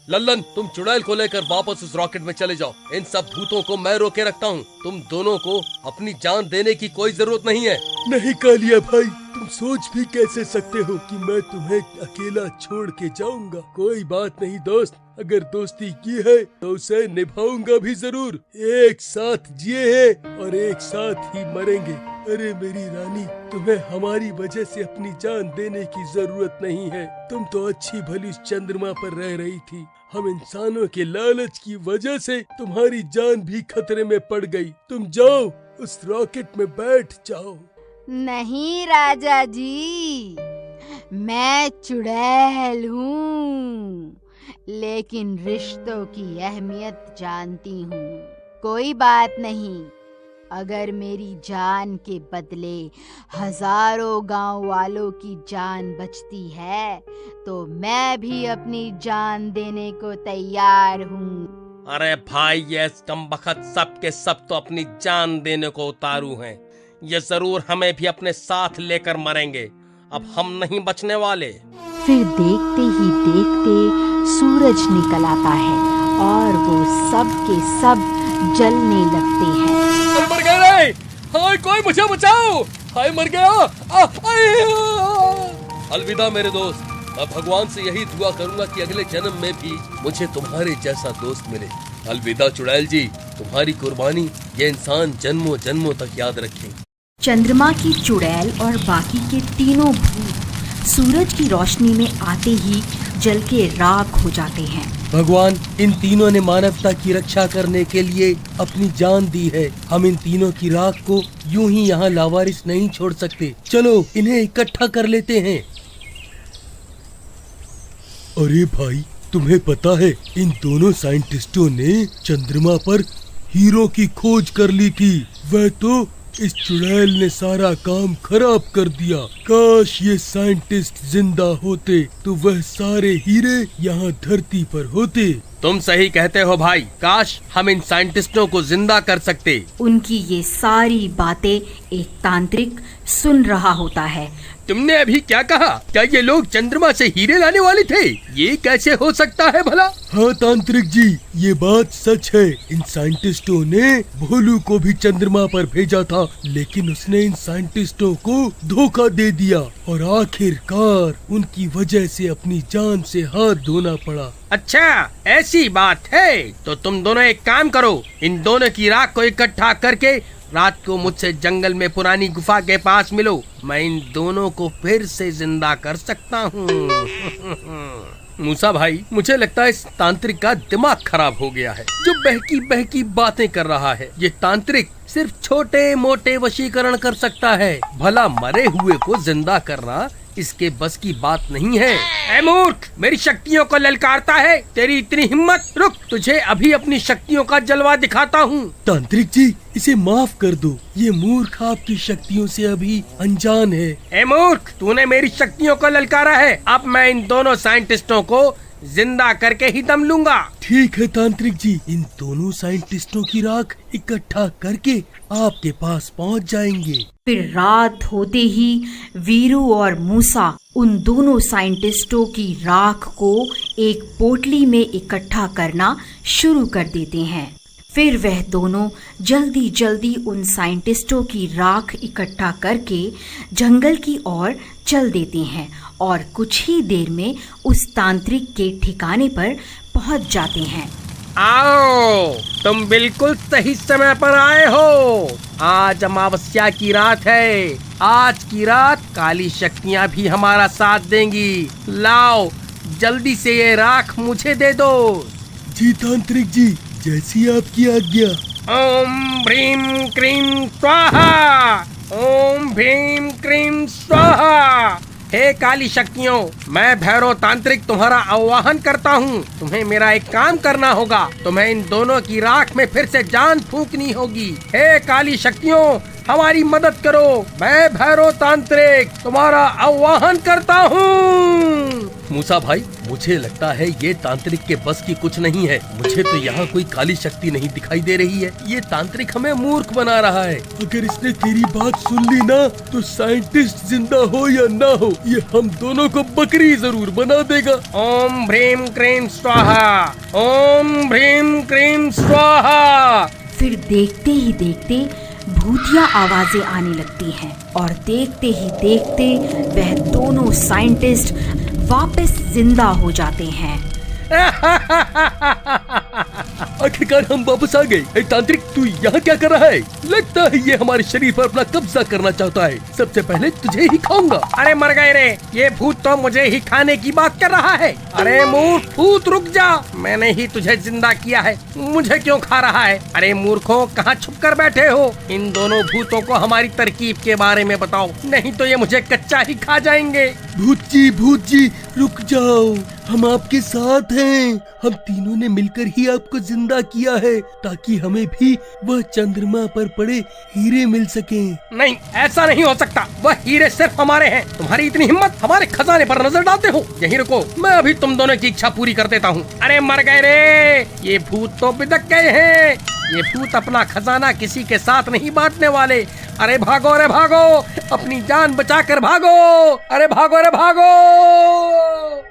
लल्लन, तुम चुड़ैल को लेकर वापस उस रॉकेट में चले जाओ। इन सब भूतों को मैं रोके रखता हूँ। तुम दोनों को अपनी जान देने की कोई जरूरत नहीं है। नहीं कालिया भाई, तुम सोच भी कैसे सकते हो कि मैं तुम्हें अकेला छोड़ के जाऊंगा। कोई बात नहीं दोस्त, अगर दोस्ती की है तो उसे निभाऊंगा भी जरूर। एक साथ जिए हैं और एक साथ ही मरेंगे। अरे मेरी रानी, तुम्हें हमारी वजह से अपनी जान देने की जरूरत नहीं है। तुम तो अच्छी भली इस चंद्रमा पर रह रही थी। हम इंसानों के लालच की वजह से तुम्हारी जान भी खतरे में पड़ गई। तुम जाओ, उस रॉकेट में बैठ जाओ। नहीं राजा जी, मैं चुड़ैल हूँ, लेकिन रिश्तों की अहमियत जानती हूँ। कोई बात नहीं, अगर मेरी जान के बदले हजारों गांव वालों की जान बचती है तो मैं भी अपनी जान देने को तैयार हूँ। अरे भाई, ये कमबख्त सब के सब तो अपनी जान देने को उतारू हैं। ये जरूर हमें भी अपने साथ लेकर मरेंगे। अब हम नहीं बचने वाले। फिर देखते ही देखते सूरज निकल आता है और वो सब के सब जलने लगते हैं। मर गए, हाय कोई मुझे बचाओ, हाय मर गया। अलविदा मेरे दोस्त। मैं भगवान से यही दुआ करूंगा कि अगले जन्म में भी मुझे तुम्हारे जैसा दोस्त मिले। अलविदा चुड़ैल जी, तुम्हारी कुर्बानी ये इंसान जन्मों जन्मों तक याद रखें। चंद्रमा की चुड़ैल और बाकी के तीनों भूत सूरज की रोशनी में आते ही जल के राख हो जाते हैं। भगवान, इन तीनों ने मानवता की रक्षा करने के लिए अपनी जान दी है। हम इन तीनों की राख को यूं ही यहाँ लावारिस नहीं छोड़ सकते। चलो इन्हें इकट्ठा कर लेते हैं। अरे भाई, तुम्हें पता है इन दोनों साइंटिस्टों ने चंद्रमा पर हीरो की खोज कर ली थी। वह तो इस चुड़ैल ने सारा काम खराब कर दिया। काश ये साइंटिस्ट जिंदा होते तो वह सारे हीरे यहाँ धरती पर होते। तुम सही कहते हो भाई, काश हम इन साइंटिस्टों को जिंदा कर सकते। उनकी ये सारी बातें एक तांत्रिक सुन रहा होता है। तुमने अभी क्या कहा? क्या ये लोग चंद्रमा से हीरे लाने वाले थे? ये कैसे हो सकता है भला? हाँ तांत्रिक जी, ये बात सच है। इन साइंटिस्टों ने भोलू को भी चंद्रमा पर भेजा था, लेकिन उसने इन साइंटिस्टों को धोखा दे दिया और आखिरकार उनकी वजह से अपनी जान से हाथ धोना पड़ा। अच्छा, ऐसी बात है। तो तुम दोनों एक काम करो, इन दोनों की राख को इकट्ठा करके रात को मुझसे जंगल में पुरानी गुफा के पास मिलो। मैं इन दोनों को फिर से जिंदा कर सकता हूँ। मूसा भाई, मुझे लगता है इस तांत्रिक का दिमाग खराब हो गया है, जो बहकी बहकी बातें कर रहा है। ये तांत्रिक सिर्फ छोटे मोटे वशीकरण कर सकता है, भला मरे हुए को जिंदा करना इसके बस की बात नहीं है। ऐ मूर्ख, मेरी शक्तियों को ललकारता है? तेरी इतनी हिम्मत? रुक, तुझे अभी अपनी शक्तियों का जलवा दिखाता हूँ। तांत्रिक जी, इसे माफ कर दो। ये मूर्ख आपकी शक्तियों से अभी अनजान है। ऐ मूर्ख, तूने मेरी शक्तियों को ललकारा है। अब मैं इन दोनों साइंटिस्टों को जिंदा करके ही दम लूंगा। ठीक है तांत्रिक जी, इन दोनों साइंटिस्टों की राख इकट्ठा करके आपके पास पहुंच जाएंगे। फिर रात होते ही वीरू और मूसा उन दोनों साइंटिस्टों की राख को एक पोटली में इकट्ठा करना शुरू कर देते हैं। फिर वह दोनों जल्दी जल्दी उन साइंटिस्टों की राख इकट्ठा करके जंगल की ओर चल देते हैं और कुछ ही देर में उस तांत्रिक के ठिकाने पर पहुंच जाते हैं। आओ, तुम बिल्कुल सही समय पर आए हो। आज अमावस्या की रात है। आज की रात काली शक्तियाँ भी हमारा साथ देंगी। लाओ, जल्दी से ये राख मुझे दे दो। जी तांत्रिक जी, जैसी आपकी आज्ञा। ओम भ्रीम क्रीम स्वाहा, ओम भीम क्रीम स्वाहा। हे काली शक्तियों, मैं भैरव तांत्रिक तुम्हारा आवाहन करता हूँ। तुम्हें मेरा एक काम करना होगा। तुम्हें इन दोनों की राख में फिर से जान फूंकनी होगी। हे काली शक्तियों, हमारी मदद करो। मैं भैरव तांत्रिक तुम्हारा आह्वान करता हूँ। मूसा भाई, मुझे लगता है ये तांत्रिक के बस की कुछ नहीं है। मुझे तो यहाँ कोई काली शक्ति नहीं दिखाई दे रही है। ये तांत्रिक हमें मूर्ख बना रहा है। अगर इसने तेरी बात सुन ली ना, तो साइंटिस्ट जिंदा हो या ना हो, ये हम दोनों को बकरी जरूर बना देगा। ओम भ्रीम क्रीम स्वाहा, ओम भ्रीम क्रीम स्वाहा। फिर देखते ही देखते भूतिया आवाजें आने लगती हैं और देखते ही देखते वह दोनों साइंटिस्ट वापस जिंदा हो जाते हैं। आखिरकार हम वापस आ गए। तांत्रिक, तू यहाँ क्या कर रहा है? लगता है ये हमारे शरीर पर अपना कब्जा करना चाहता है। सबसे पहले तुझे ही खाऊंगा। अरे मर गए रे, ये भूत तो मुझे ही खाने की बात कर रहा है। अरे मूर्ख भूत, रुक जा, मैंने ही तुझे जिंदा किया है, मुझे क्यों खा रहा है? अरे मूर्खों, कहाँ छुप कर बैठे हो? इन दोनों भूतों को हमारी तरकीब के बारे में बताओ, नहीं तो ये मुझे कच्चा ही खा जाएंगे। भूत जी रुक जाओ, हम आपके साथ हैं। हम तीनों ने मिलकर ही आपको जिंदा किया है, ताकि हमें भी वह चंद्रमा पर पड़े हीरे मिल सकें। नहीं, ऐसा नहीं हो सकता। वह हीरे सिर्फ हमारे हैं। तुम्हारी इतनी हिम्मत, हमारे खजाने पर नजर डालते हो। यहीं रुको, मैं अभी तुम दोनों की इच्छा पूरी कर देता हूँ। अरे मर गए रे, ये भूत तो बिदक गए हैं। ये भूत अपना खजाना किसी के साथ नहीं बांटने वाले। अरे भागो, अरे भागो, अपनी जान बचाकर भागो। अरे भागो, अरे भागो।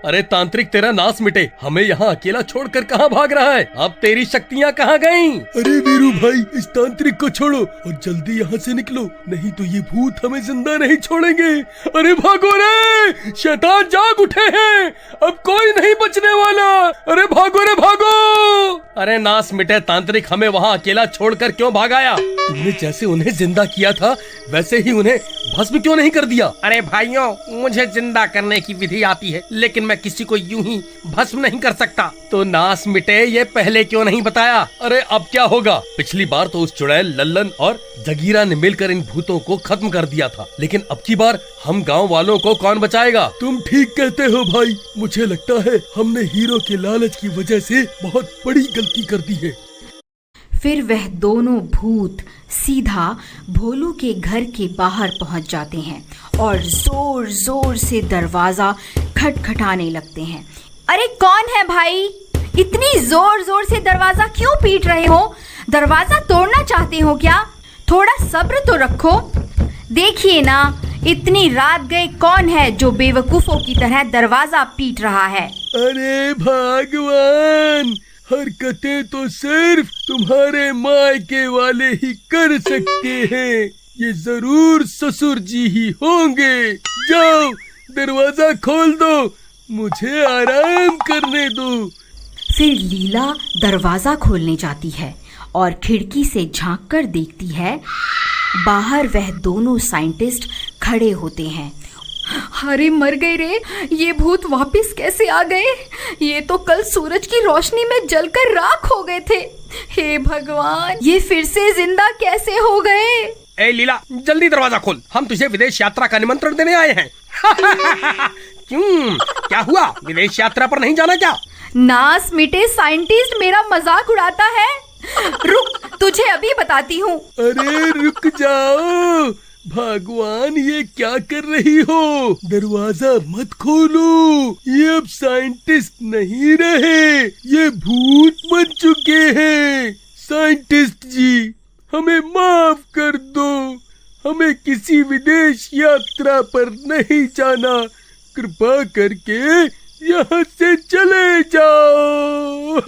अरे तांत्रिक, तेरा नाश मिटे, हमें यहाँ अकेला छोड़कर कहाँ भाग रहा है? अब तेरी शक्तियाँ कहाँ गईं? अरे वीरू भाई, इस तांत्रिक को छोड़ो और जल्दी यहाँ से निकलो, नहीं तो ये भूत हमें जिंदा नहीं छोड़ेंगे। अरे भागो रे, शैतान जाग उठे हैं, अब कोई नहीं बचने वाला। अरे भागो रे भागो। अरे नाश मिटे तांत्रिक, हमें वहाँ अकेला छोड़कर क्यों भागाया? तुमने जैसे उन्हें जिंदा किया था, वैसे ही उन्हें भस्म क्यों नहीं कर दिया? अरे भाइयों, मुझे जिंदा करने की विधि आती है, लेकिन मैं किसी को यूं ही भस्म नहीं कर सकता। तो नाश मिटे, ये पहले क्यों नहीं बताया? अरे अब क्या होगा? पिछली बार तो उस चुड़ैल, लल्लन और जगीरा ने मिलकर इन भूतों को खत्म कर दिया था, लेकिन अब की बार हम गांव वालों को कौन बचाएगा? तुम ठीक कहते हो भाई, मुझे लगता है हमने हीरो के लालच की वजह से बहुत बड़ी गलती कर दी है। फिर वह दोनों भूत सीधा भोलू के घर के बाहर पहुंच जाते हैं और जोर जोर से दरवाजा खटखटाने लगते हैं। अरे कौन है भाई? इतनी जोर जोर से दरवाजा क्यों पीट रहे हो? दरवाजा तोड़ना चाहते हो क्या? थोड़ा सब्र तो रखो। देखिए ना, इतनी रात गए कौन है जो बेवकूफों की तरह दरवाजा पीट रहा है? अरे भगवान, हरकतें तो सिर्फ तुम्हारे मायके वाले ही कर सकते हैं। ये जरूर ससुर जी ही होंगे। जाओ, दरवाजा खोल दो, मुझे आराम करने दो। फिर लीला दरवाजा खोलने जाती है और खिड़की से झांककर देखती है। बाहर वह दोनों साइंटिस्ट खड़े होते हैं। अरे मर गए रे, ये भूत वापस कैसे आ गए? ये तो कल सूरज की रोशनी में जलकर राख हो गए थे। हे भगवान, ये फिर से जिंदा कैसे हो गए? ए लीला, जल्दी दरवाजा खोल, हम तुझे विदेश यात्रा का निमंत्रण देने आए हैं। क्यों, क्या हुआ? विदेश यात्रा पर नहीं जाना क्या? नास मिटे साइंटिस्ट मेरा मजाक उड़ाता है। रुक, तुझे अभी बताती हूँ। अरे रुक जाओ भगवान, ये क्या कर रही हो? दरवाजा मत खोलो, ये अब साइंटिस्ट नहीं रहे, ये भूत बन चुके हैं। साइंटिस्ट जी, हमें माफ कर दो, हमें किसी विदेश यात्रा पर नहीं जाना, कृपा करके यहाँ से चले जाओ।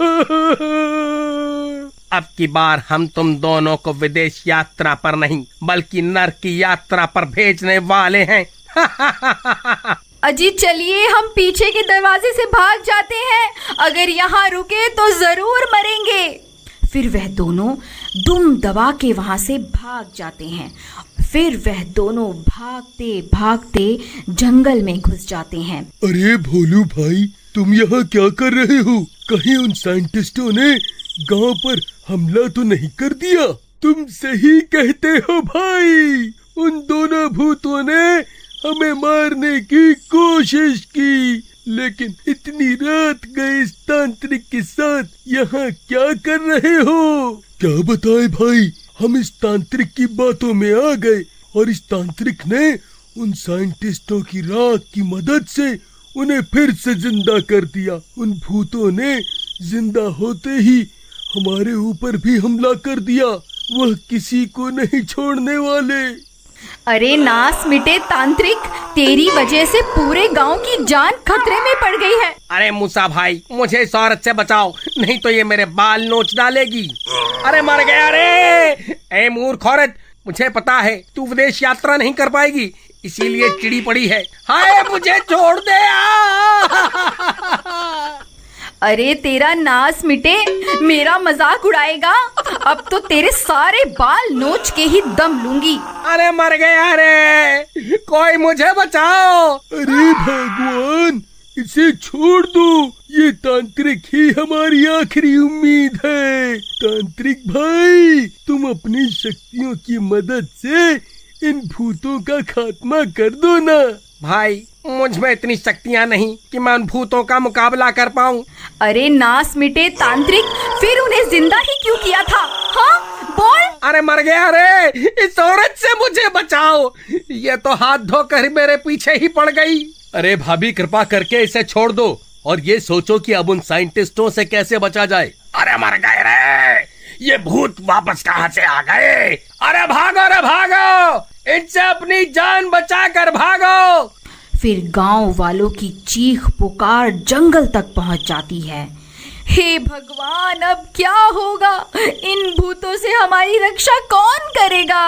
अब की बार हम तुम दोनों को विदेश यात्रा पर नहीं, बल्कि नर्क की यात्रा पर भेजने वाले हैं। अजी चलिए, हम पीछे के दरवाजे से भाग जाते हैं। अगर यहाँ रुके तो जरूर मरेंगे। फिर वह दोनों दुम दबा के वहां से भाग जाते हैं। फिर वह दोनों भागते भागते जंगल में घुस जाते हैं। अरे भोलू भाई, तुम यहाँ क्या कर रहे हो? कहीं उन साइंटिस्टों ने गांव पर हमला तो नहीं कर दिया? तुम सही कहते हो भाई, उन दोनों भूतों ने हमें मारने की कोशिश की, लेकिन इतनी रात गए इस तांत्रिक के साथ यहाँ क्या कर रहे हो? क्या बताए भाई, हम इस तांत्रिक की बातों में आ गए और इस तांत्रिक ने उन साइंटिस्टों की राख की मदद से उन्हें फिर से जिंदा कर दिया। उन भूतों ने जिंदा होते ही हमारे ऊपर भी हमला कर दिया। वह किसी को नहीं छोड़ने वाले। अरे नास मिटे तांत्रिक, तेरी वजह से पूरे गांव की जान खतरे में पड़ गई है। अरे मूसा भाई, मुझे इस औरत से बचाओ, नहीं तो ये मेरे बाल नोच डालेगी। अरे मर गया रे। ए मूर्ख औरत, मुझे पता है तू विदेश यात्रा नहीं कर पाएगी, इसीलिए चिड़ी पड़ी है। हाय मुझे छोड़ दे। अरे तेरा नास मिटे, मेरा मजाक उड़ाएगा? अब तो तेरे सारे बाल नोच के ही दम लूंगी। अरे मर गया रे, कोई मुझे बचाओ। अरे भगवान, इसे छोड़ दो, ये तांत्रिक ही हमारी आखिरी उम्मीद है। तांत्रिक भाई, तुम अपनी शक्तियों की मदद से इन भूतों का खात्मा कर दो ना। भाई, मुझ में इतनी शक्तियाँ नहीं कि मैं उन भूतों का मुकाबला कर पाऊँ। अरे नास मिटे तांत्रिक, फिर उन्हें जिंदा ही क्यों किया था? हाँ बोल। अरे मर गया रे, इस औरत से मुझे बचाओ, ये तो हाथ धोकर मेरे पीछे ही पड़ गई। अरे भाभी, कृपा करके इसे छोड़ दो और ये सोचो कि अब उन साइंटिस्टों से कैसे बचा जाए। अरे मर गए रे, ये भूत वापस कहाँ से आ गए? अरे भागो, इनसे अपनी जान बचा कर भागो। फिर गांव वालों की चीख पुकार जंगल तक पहुंच जाती है। हे भगवान, अब क्या होगा? इन भूतों से हमारी रक्षा कौन करेगा?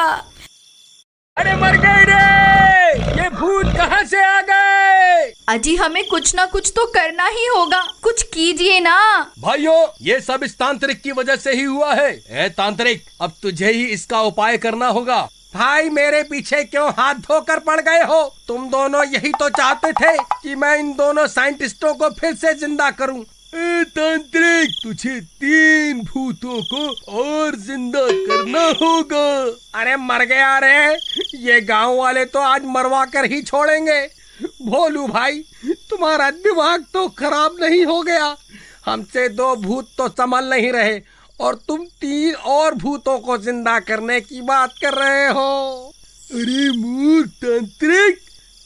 अरे मर गए रे, ये भूत कहाँ से आ गए? अजी, हमें कुछ ना कुछ तो करना ही होगा, कुछ कीजिए ना। भाइयों, ये सब इस तांत्रिक की वजह से ही हुआ है। ए तांत्रिक, अब तुझे ही इसका उपाय करना होगा। भाई, मेरे पीछे क्यों हाथ धोकर पड़ गए हो? तुम दोनों यही तो चाहते थे कि मैं इन दोनों साइंटिस्टों को फिर से जिंदा करूं। ए तांत्रिक, तुझे 3 भूतों को और जिंदा करना होगा। अरे मर गया रे, ये गांव वाले तो आज मरवा कर ही छोड़ेंगे। भोलू भाई, तुम्हारा दिमाग तो खराब नहीं हो गया? हमसे 2 भूत तो संभल नहीं रहे और तुम 3 और भूतों को जिंदा करने की बात कर रहे हो। अरे मूर्ख तांत्रिक,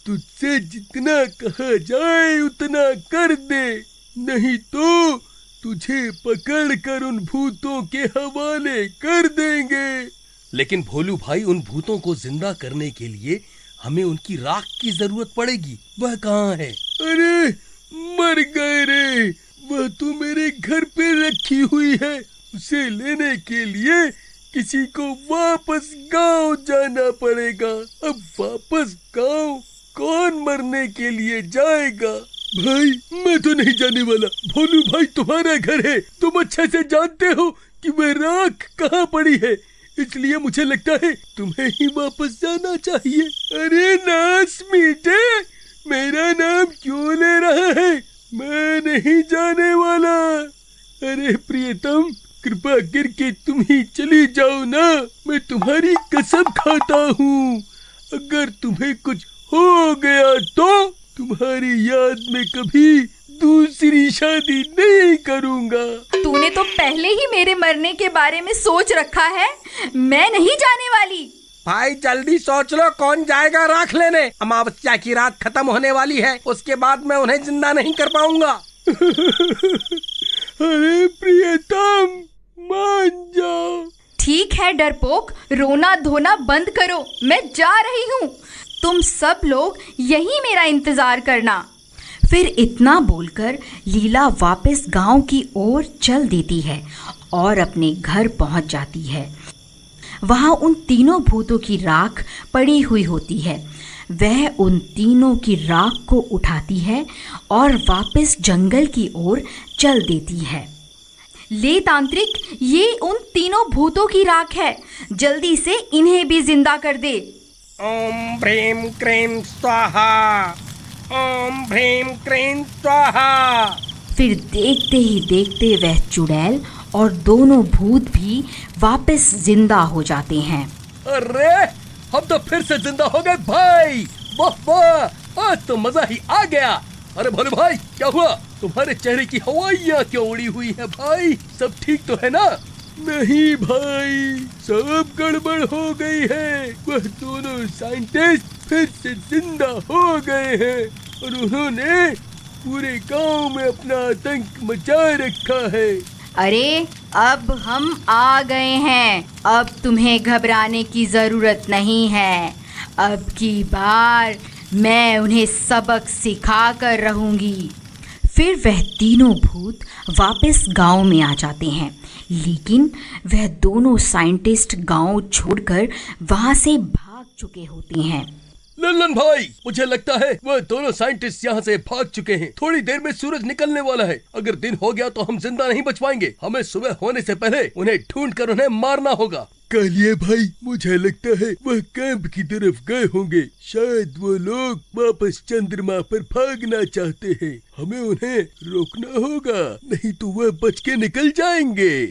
तुझसे जितना कहा जाए उतना कर दे, नहीं तो तुझे पकड़कर उन भूतों के हवाले कर देंगे। लेकिन भोलू भाई, उन भूतों को जिंदा करने के लिए हमें उनकी राख की जरूरत पड़ेगी। वह कहाँ है? अरे मर गए रे, वह तो मेरे घर पे रखी हुई है। उसे लेने के लिए किसी को वापस गांव जाना पड़ेगा। अब वापस गांव कौन मरने के लिए जाएगा? भाई, मैं तो नहीं जाने वाला। भोलू भाई, तुम्हारा घर है, तुम अच्छे से जानते हो कि वह राख कहाँ पड़ी है, इसलिए मुझे लगता है तुम्हें ही वापस जाना चाहिए। अरे नास मीटे, मेरा नाम क्यों ले रहा है? मैं नहीं जाने वाला। अरे प्रियतम, कृपा करके तुम ही चली जाओ ना, मैं तुम्हारी कसम खाता हूँ। अगर तुम्हें कुछ हो गया तो तुम्हारी याद में कभी दूसरी शादी नहीं करूँगा। तूने तो पहले ही मेरे मरने के बारे में सोच रखा है, मैं नहीं जाने वाली। भाई जल्दी सोच लो, कौन जाएगा राख लेने? अमावस्या की रात खत्म होने वाली है, उसके बाद मैं उन्हें जिंदा नहीं कर पाऊंगा। अरे प्रियतम, मान जाओ। ठीक है डरपोक, रोना धोना बंद करो, मैं जा रही हूँ। तुम सब लोग यहीं मेरा इंतजार करना। फिर इतना बोलकर लीला वापस गांव की ओर चल देती है और अपने घर पहुंच जाती है। वहां उन तीनों भूतों की राख पड़ी हुई होती है। वह उन तीनों की राख को उठाती है और वापस जंगल की ओर चल देती है। ले तांत्रिक, ये उन तीनों भूतों की राख है, जल्दी से इन्हें भी जिंदा कर दे। ओम भ्रीम क्रीम स्वाहा, ओम भ्रीम क्रीम स्वाहा। फिर देखते ही देखते वह चुड़ैल और दोनों भूत भी वापस जिंदा हो जाते हैं। अरे, हम तो फिर से जिंदा हो गए भाई। वाह वाह, आज तो मजा ही आ गया। अरे भोले भाई, क्या हुआ? तुम्हारे चेहरे की हवाइयाँ क्यों उड़ी हुई है भाई? सब ठीक तो है ना? नहीं भाई, सब गड़बड़ हो गई है। वह दोनों साइंटिस्ट फिर से जिंदा हो गए हैं और उन्होंने पूरे गांव में अपना आतंक मचा रखा है। अरे अब हम आ गए हैं, अब तुम्हें घबराने की जरूरत नहीं है। अब की बार मैं उन्हें सबक सिखा कर रहूंगी। फिर वह तीनों भूत वापस गांव में आ जाते हैं, लेकिन वह दोनों साइंटिस्ट गांव छोड़कर वहां से भाग चुके होते हैं। लल्लन भाई, मुझे लगता है वह दोनों साइंटिस्ट यहाँ से भाग चुके हैं। थोड़ी देर में सूरज निकलने वाला है। अगर दिन हो गया तो हम जिंदा नहीं बच पाएंगे। हमें सुबह होने से पहले उन्हें ढूंढकर उन्हें मारना होगा। कालिया भाई, मुझे लगता है वह कैंप की तरफ गए होंगे। शायद वो लोग वापस चंद्रमा पर भागना चाहते हैं। हमें उन्हें रोकना होगा, नहीं तो वह बच के निकल जाएंगे।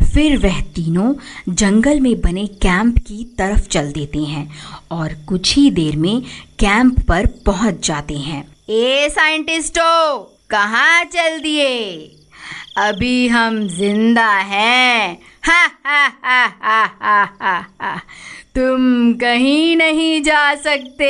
फिर वह तीनों जंगल में बने कैंप की तरफ चल देते हैं और कुछ ही देर में कैंप पर पहुंच जाते हैं। ए साइंटिस्टों, कहाँ चल दिए? अभी हम जिंदा हैं। हा हा हा हा हा हा हा। तुम कहीं नहीं जा सकते।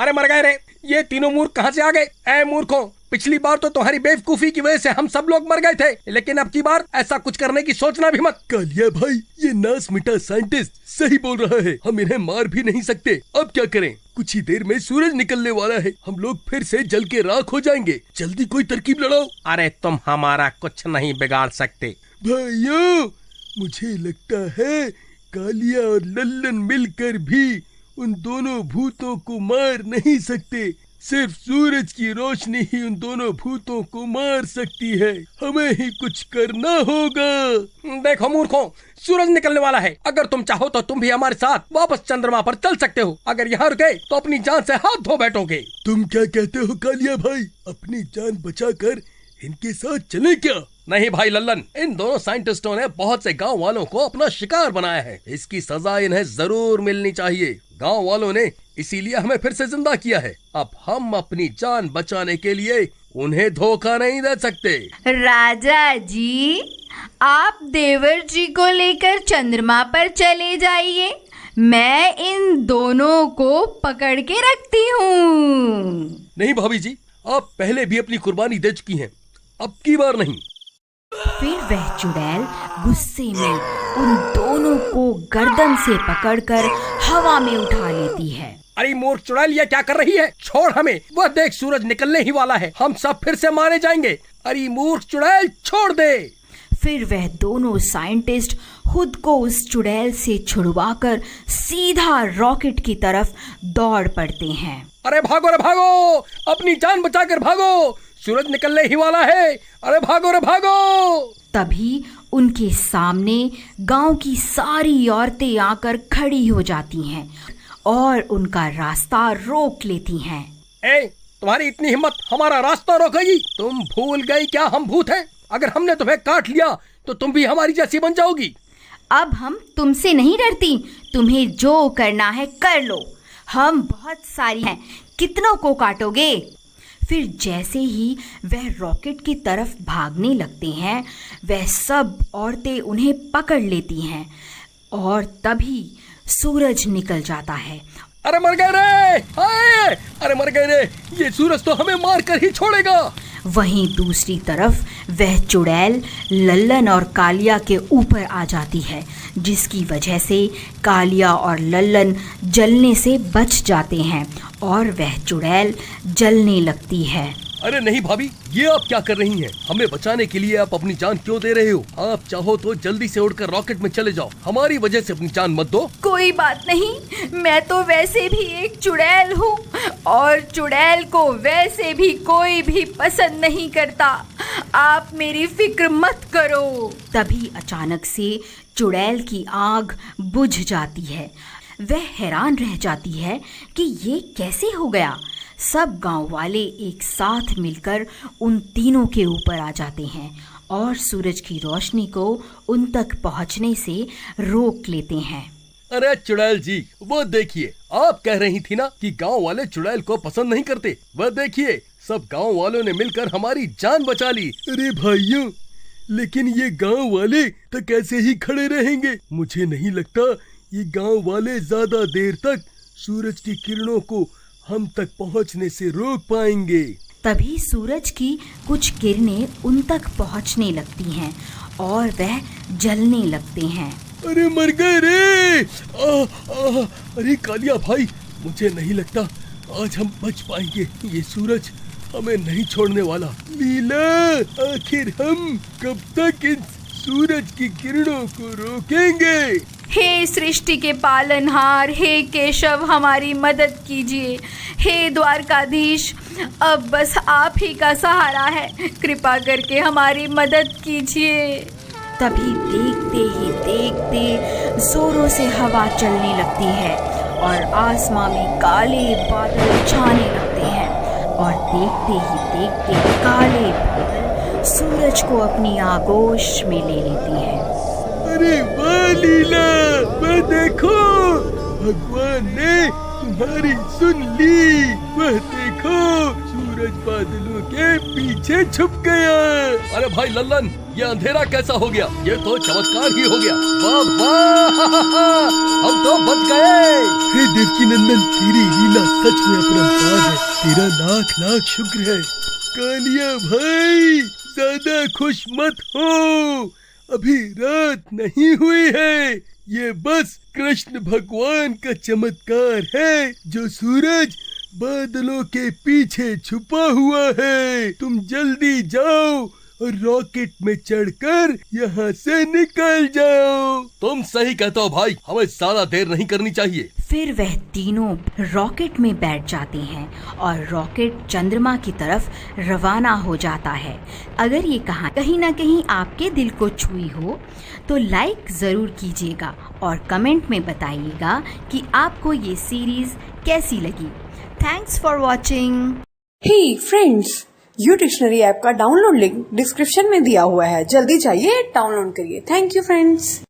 अरे मर गए रे, ये तीनों मूर्ख कहाँ से आ गए? ऐ मूर्खों, पिछली बार तो तुम्हारी बेवकूफी की वजह से हम सब लोग मर गए थे, लेकिन अब की बार ऐसा कुछ करने की सोचना भी मत। कालिया भाई, ये नास मिटा साइंटिस्ट सही बोल रहा है। हम इन्हें मार भी नहीं सकते। अब क्या करें? कुछ ही देर में सूरज निकलने वाला है। हम लोग फिर से जल के राख हो जाएंगे। जल्दी कोई तरकीब लड़ाओ। अरे तुम हमारा कुछ नहीं बिगाड़ सकते। भाइयों, मुझे लगता है कालिया और लल्लन मिलकर भी उन दोनों भूतों को मार नहीं सकते। सिर्फ सूरज की रोशनी ही उन दोनों भूतों को मार सकती है। हमें ही कुछ करना होगा। देखो मूर्खों, सूरज निकलने वाला है। अगर तुम चाहो तो तुम भी हमारे साथ वापस चंद्रमा पर चल सकते हो। अगर यहाँ रुके तो अपनी जान से हाथ धो बैठोगे। तुम क्या कहते हो कालिया भाई? अपनी जान बचाकर इनके साथ चले क्या? नहीं भाई लल्लन, इन दोनों साइंटिस्टों ने बहुत से गांव वालों को अपना शिकार बनाया है। इसकी सजा इन्हें जरूर मिलनी चाहिए। गांव वालों ने इसीलिए हमें फिर से जिंदा किया है। अब हम अपनी जान बचाने के लिए उन्हें धोखा नहीं दे सकते। राजा जी, आप देवर जी को लेकर चंद्रमा पर चले जाइए। मैं इन दोनों को पकड़ के रखती हूँ। नहीं भाभी जी, आप पहले भी अपनी कुर्बानी दे चुकी हैं, अब की बार नहीं। फिर वह चुड़ैल गुस्से में उन दोनों को गर्दन से पकड़कर हवा में उठा लेती है। अरे मूर्ख चुड़ैल, ये क्या कर रही है? छोड़ हमें। वह देख, सूरज निकलने ही वाला है। हम सब फिर से मारे जाएंगे। अरे मूर्ख चुड़ैल, छोड़ दे। फिर वह दोनों साइंटिस्ट खुद को उस चुड़ैल से छुड़वाकर सीधा रॉकेट की तरफ दौड़ पड़ते हैं। अरे भागो रे भागो, अपनी जान बचाकर भागो। सूरज निकलने ही वाला है। अरे भागो रे भागो। तभी उनके सामने गांव की सारी औरतें आकर खड़ी हो जाती हैं और उनका रास्ता रोक लेती हैं। ए, तुम्हारी इतनी हिम्मत हमारा रास्ता रोकेगी? तुम भूल गई क्या हम भूत हैं? अगर हमने तुम्हें काट लिया तो तुम भी हमारी जैसी बन जाओगी। अब हम तुमसे नहीं डरती। तुम्हें जो करना है कर लो। हम बहुत सारी हैं, कितनों को काटोगे? फिर जैसे ही वह रॉकेट की तरफ भागने लगते हैं, वह सब औरतें उन्हें पकड़ लेती हैं और तभी सूरज निकल जाता है। अरे मर गए रे! हाय! अरे मर गए रे! ये सूरज तो हमें मार कर ही छोड़ेगा। वहीं दूसरी तरफ वह चुड़ैल लल्लन और कालिया के ऊपर आ जाती है, जिसकी वजह से कालिया और लल्लन जलने से बच जाते हैं और वह चुड़ैल जलने लगती है। अरे नहीं भाभी, ये आप क्या कर रही हैं? हमें बचाने के लिए आप अपनी जान क्यों दे रहे हो? आप चाहो तो जल्दी से उड़कर रॉकेट में चले जाओ। हमारी वजह से अपनी जान मत दो। कोई बात नहीं, मैं तो वैसे भी एक चुड़ैल हूँ और चुड़ैल को वैसे भी कोई भी पसंद नहीं करता। आप मेरी फिक्र मत करो। तभी अचानक से चुड़ैल की आग बुझ जाती है। वह हैरान रह जाती है कि ये कैसे हो गया। सब गांव वाले एक साथ मिलकर उन तीनों के ऊपर आ जाते हैं और सूरज की रोशनी को उन तक पहुंचने से रोक लेते हैं। अरे चुड़ैल जी, वो देखिए, आप कह रही थी ना कि गांव वाले चुड़ैल को पसंद नहीं करते। वह देखिए, सब गांव वालों ने मिलकर हमारी जान बचा ली। अरे भाइयों, लेकिन ये गांव वाले तक ऐसे ही खड़े रहेंगे। मुझे नहीं लगता ये गांव वाले ज्यादा देर तक सूरज की किरणों को हम तक पहुंचने से रोक पाएंगे। तभी सूरज की कुछ किरणें उन तक पहुंचने लगती हैं और वह जलने लगते हैं। अरे मर गए रे! अरे कालिया भाई, मुझे नहीं लगता आज हम बच पाएंगे। ये सूरज हमें नहीं छोड़ने वाला। लीला, आखिर हम कब तक इन सूरज की किरणों को रोकेंगे? हे सृष्टि के पालनहार, हे केशव, हमारी मदद कीजिए। हे द्वारकाधीश, अब बस आप ही का सहारा है, कृपा करके हमारी मदद कीजिए। तभी देखते ही देखते जोरों से हवा चलने लगती है और आसमां में काले बादल छाने लगते हैं और देखते ही देखते काले बादल सूरज को अपनी आगोश में ले लेती हैं। अरे वाह लीला, वह देखो, भगवान ने तुम्हारी सुन ली। वह देखो, सूरज बादलों के पीछे छुप गया। अरे भाई लल्लन, ये अंधेरा कैसा हो गया? ये तो चमत्कार ही हो गया। वाह वाह, हम तो बच गए। हे देवकी नंदन, तेरी लीला सच में अपरंपार है। तेरा लाख लाख शुक्र है। कालिया भाई, ज्यादा खुश मत हो, अभी रात नहीं हुई है। ये बस कृष्ण भगवान का चमत्कार है जो सूरज बादलों के पीछे छुपा हुआ है। तुम जल्दी जाओ और रॉकेट में चढ़कर यहाँ से निकल जाओ। तुम सही कहते हो भाई, हमें ज्यादा देर नहीं करनी चाहिए। फिर वह तीनों रॉकेट में बैठ जाते हैं और रॉकेट चंद्रमा की तरफ रवाना हो जाता है। अगर ये कहानी कहीं ना कहीं आपके दिल को छुई हो तो लाइक ज़रूर कीजिएगा और कमेंट में बताइएगा कि आपको ये सीरीज़ कैसी लगी। Thanks for watching. Hey friends, you dictionary app का डाउनलोड लिंक डिस्क्रिप्शन में दिया हुआ है। जल्दी जाइए, डाउनलोड करिए। Thank you friends.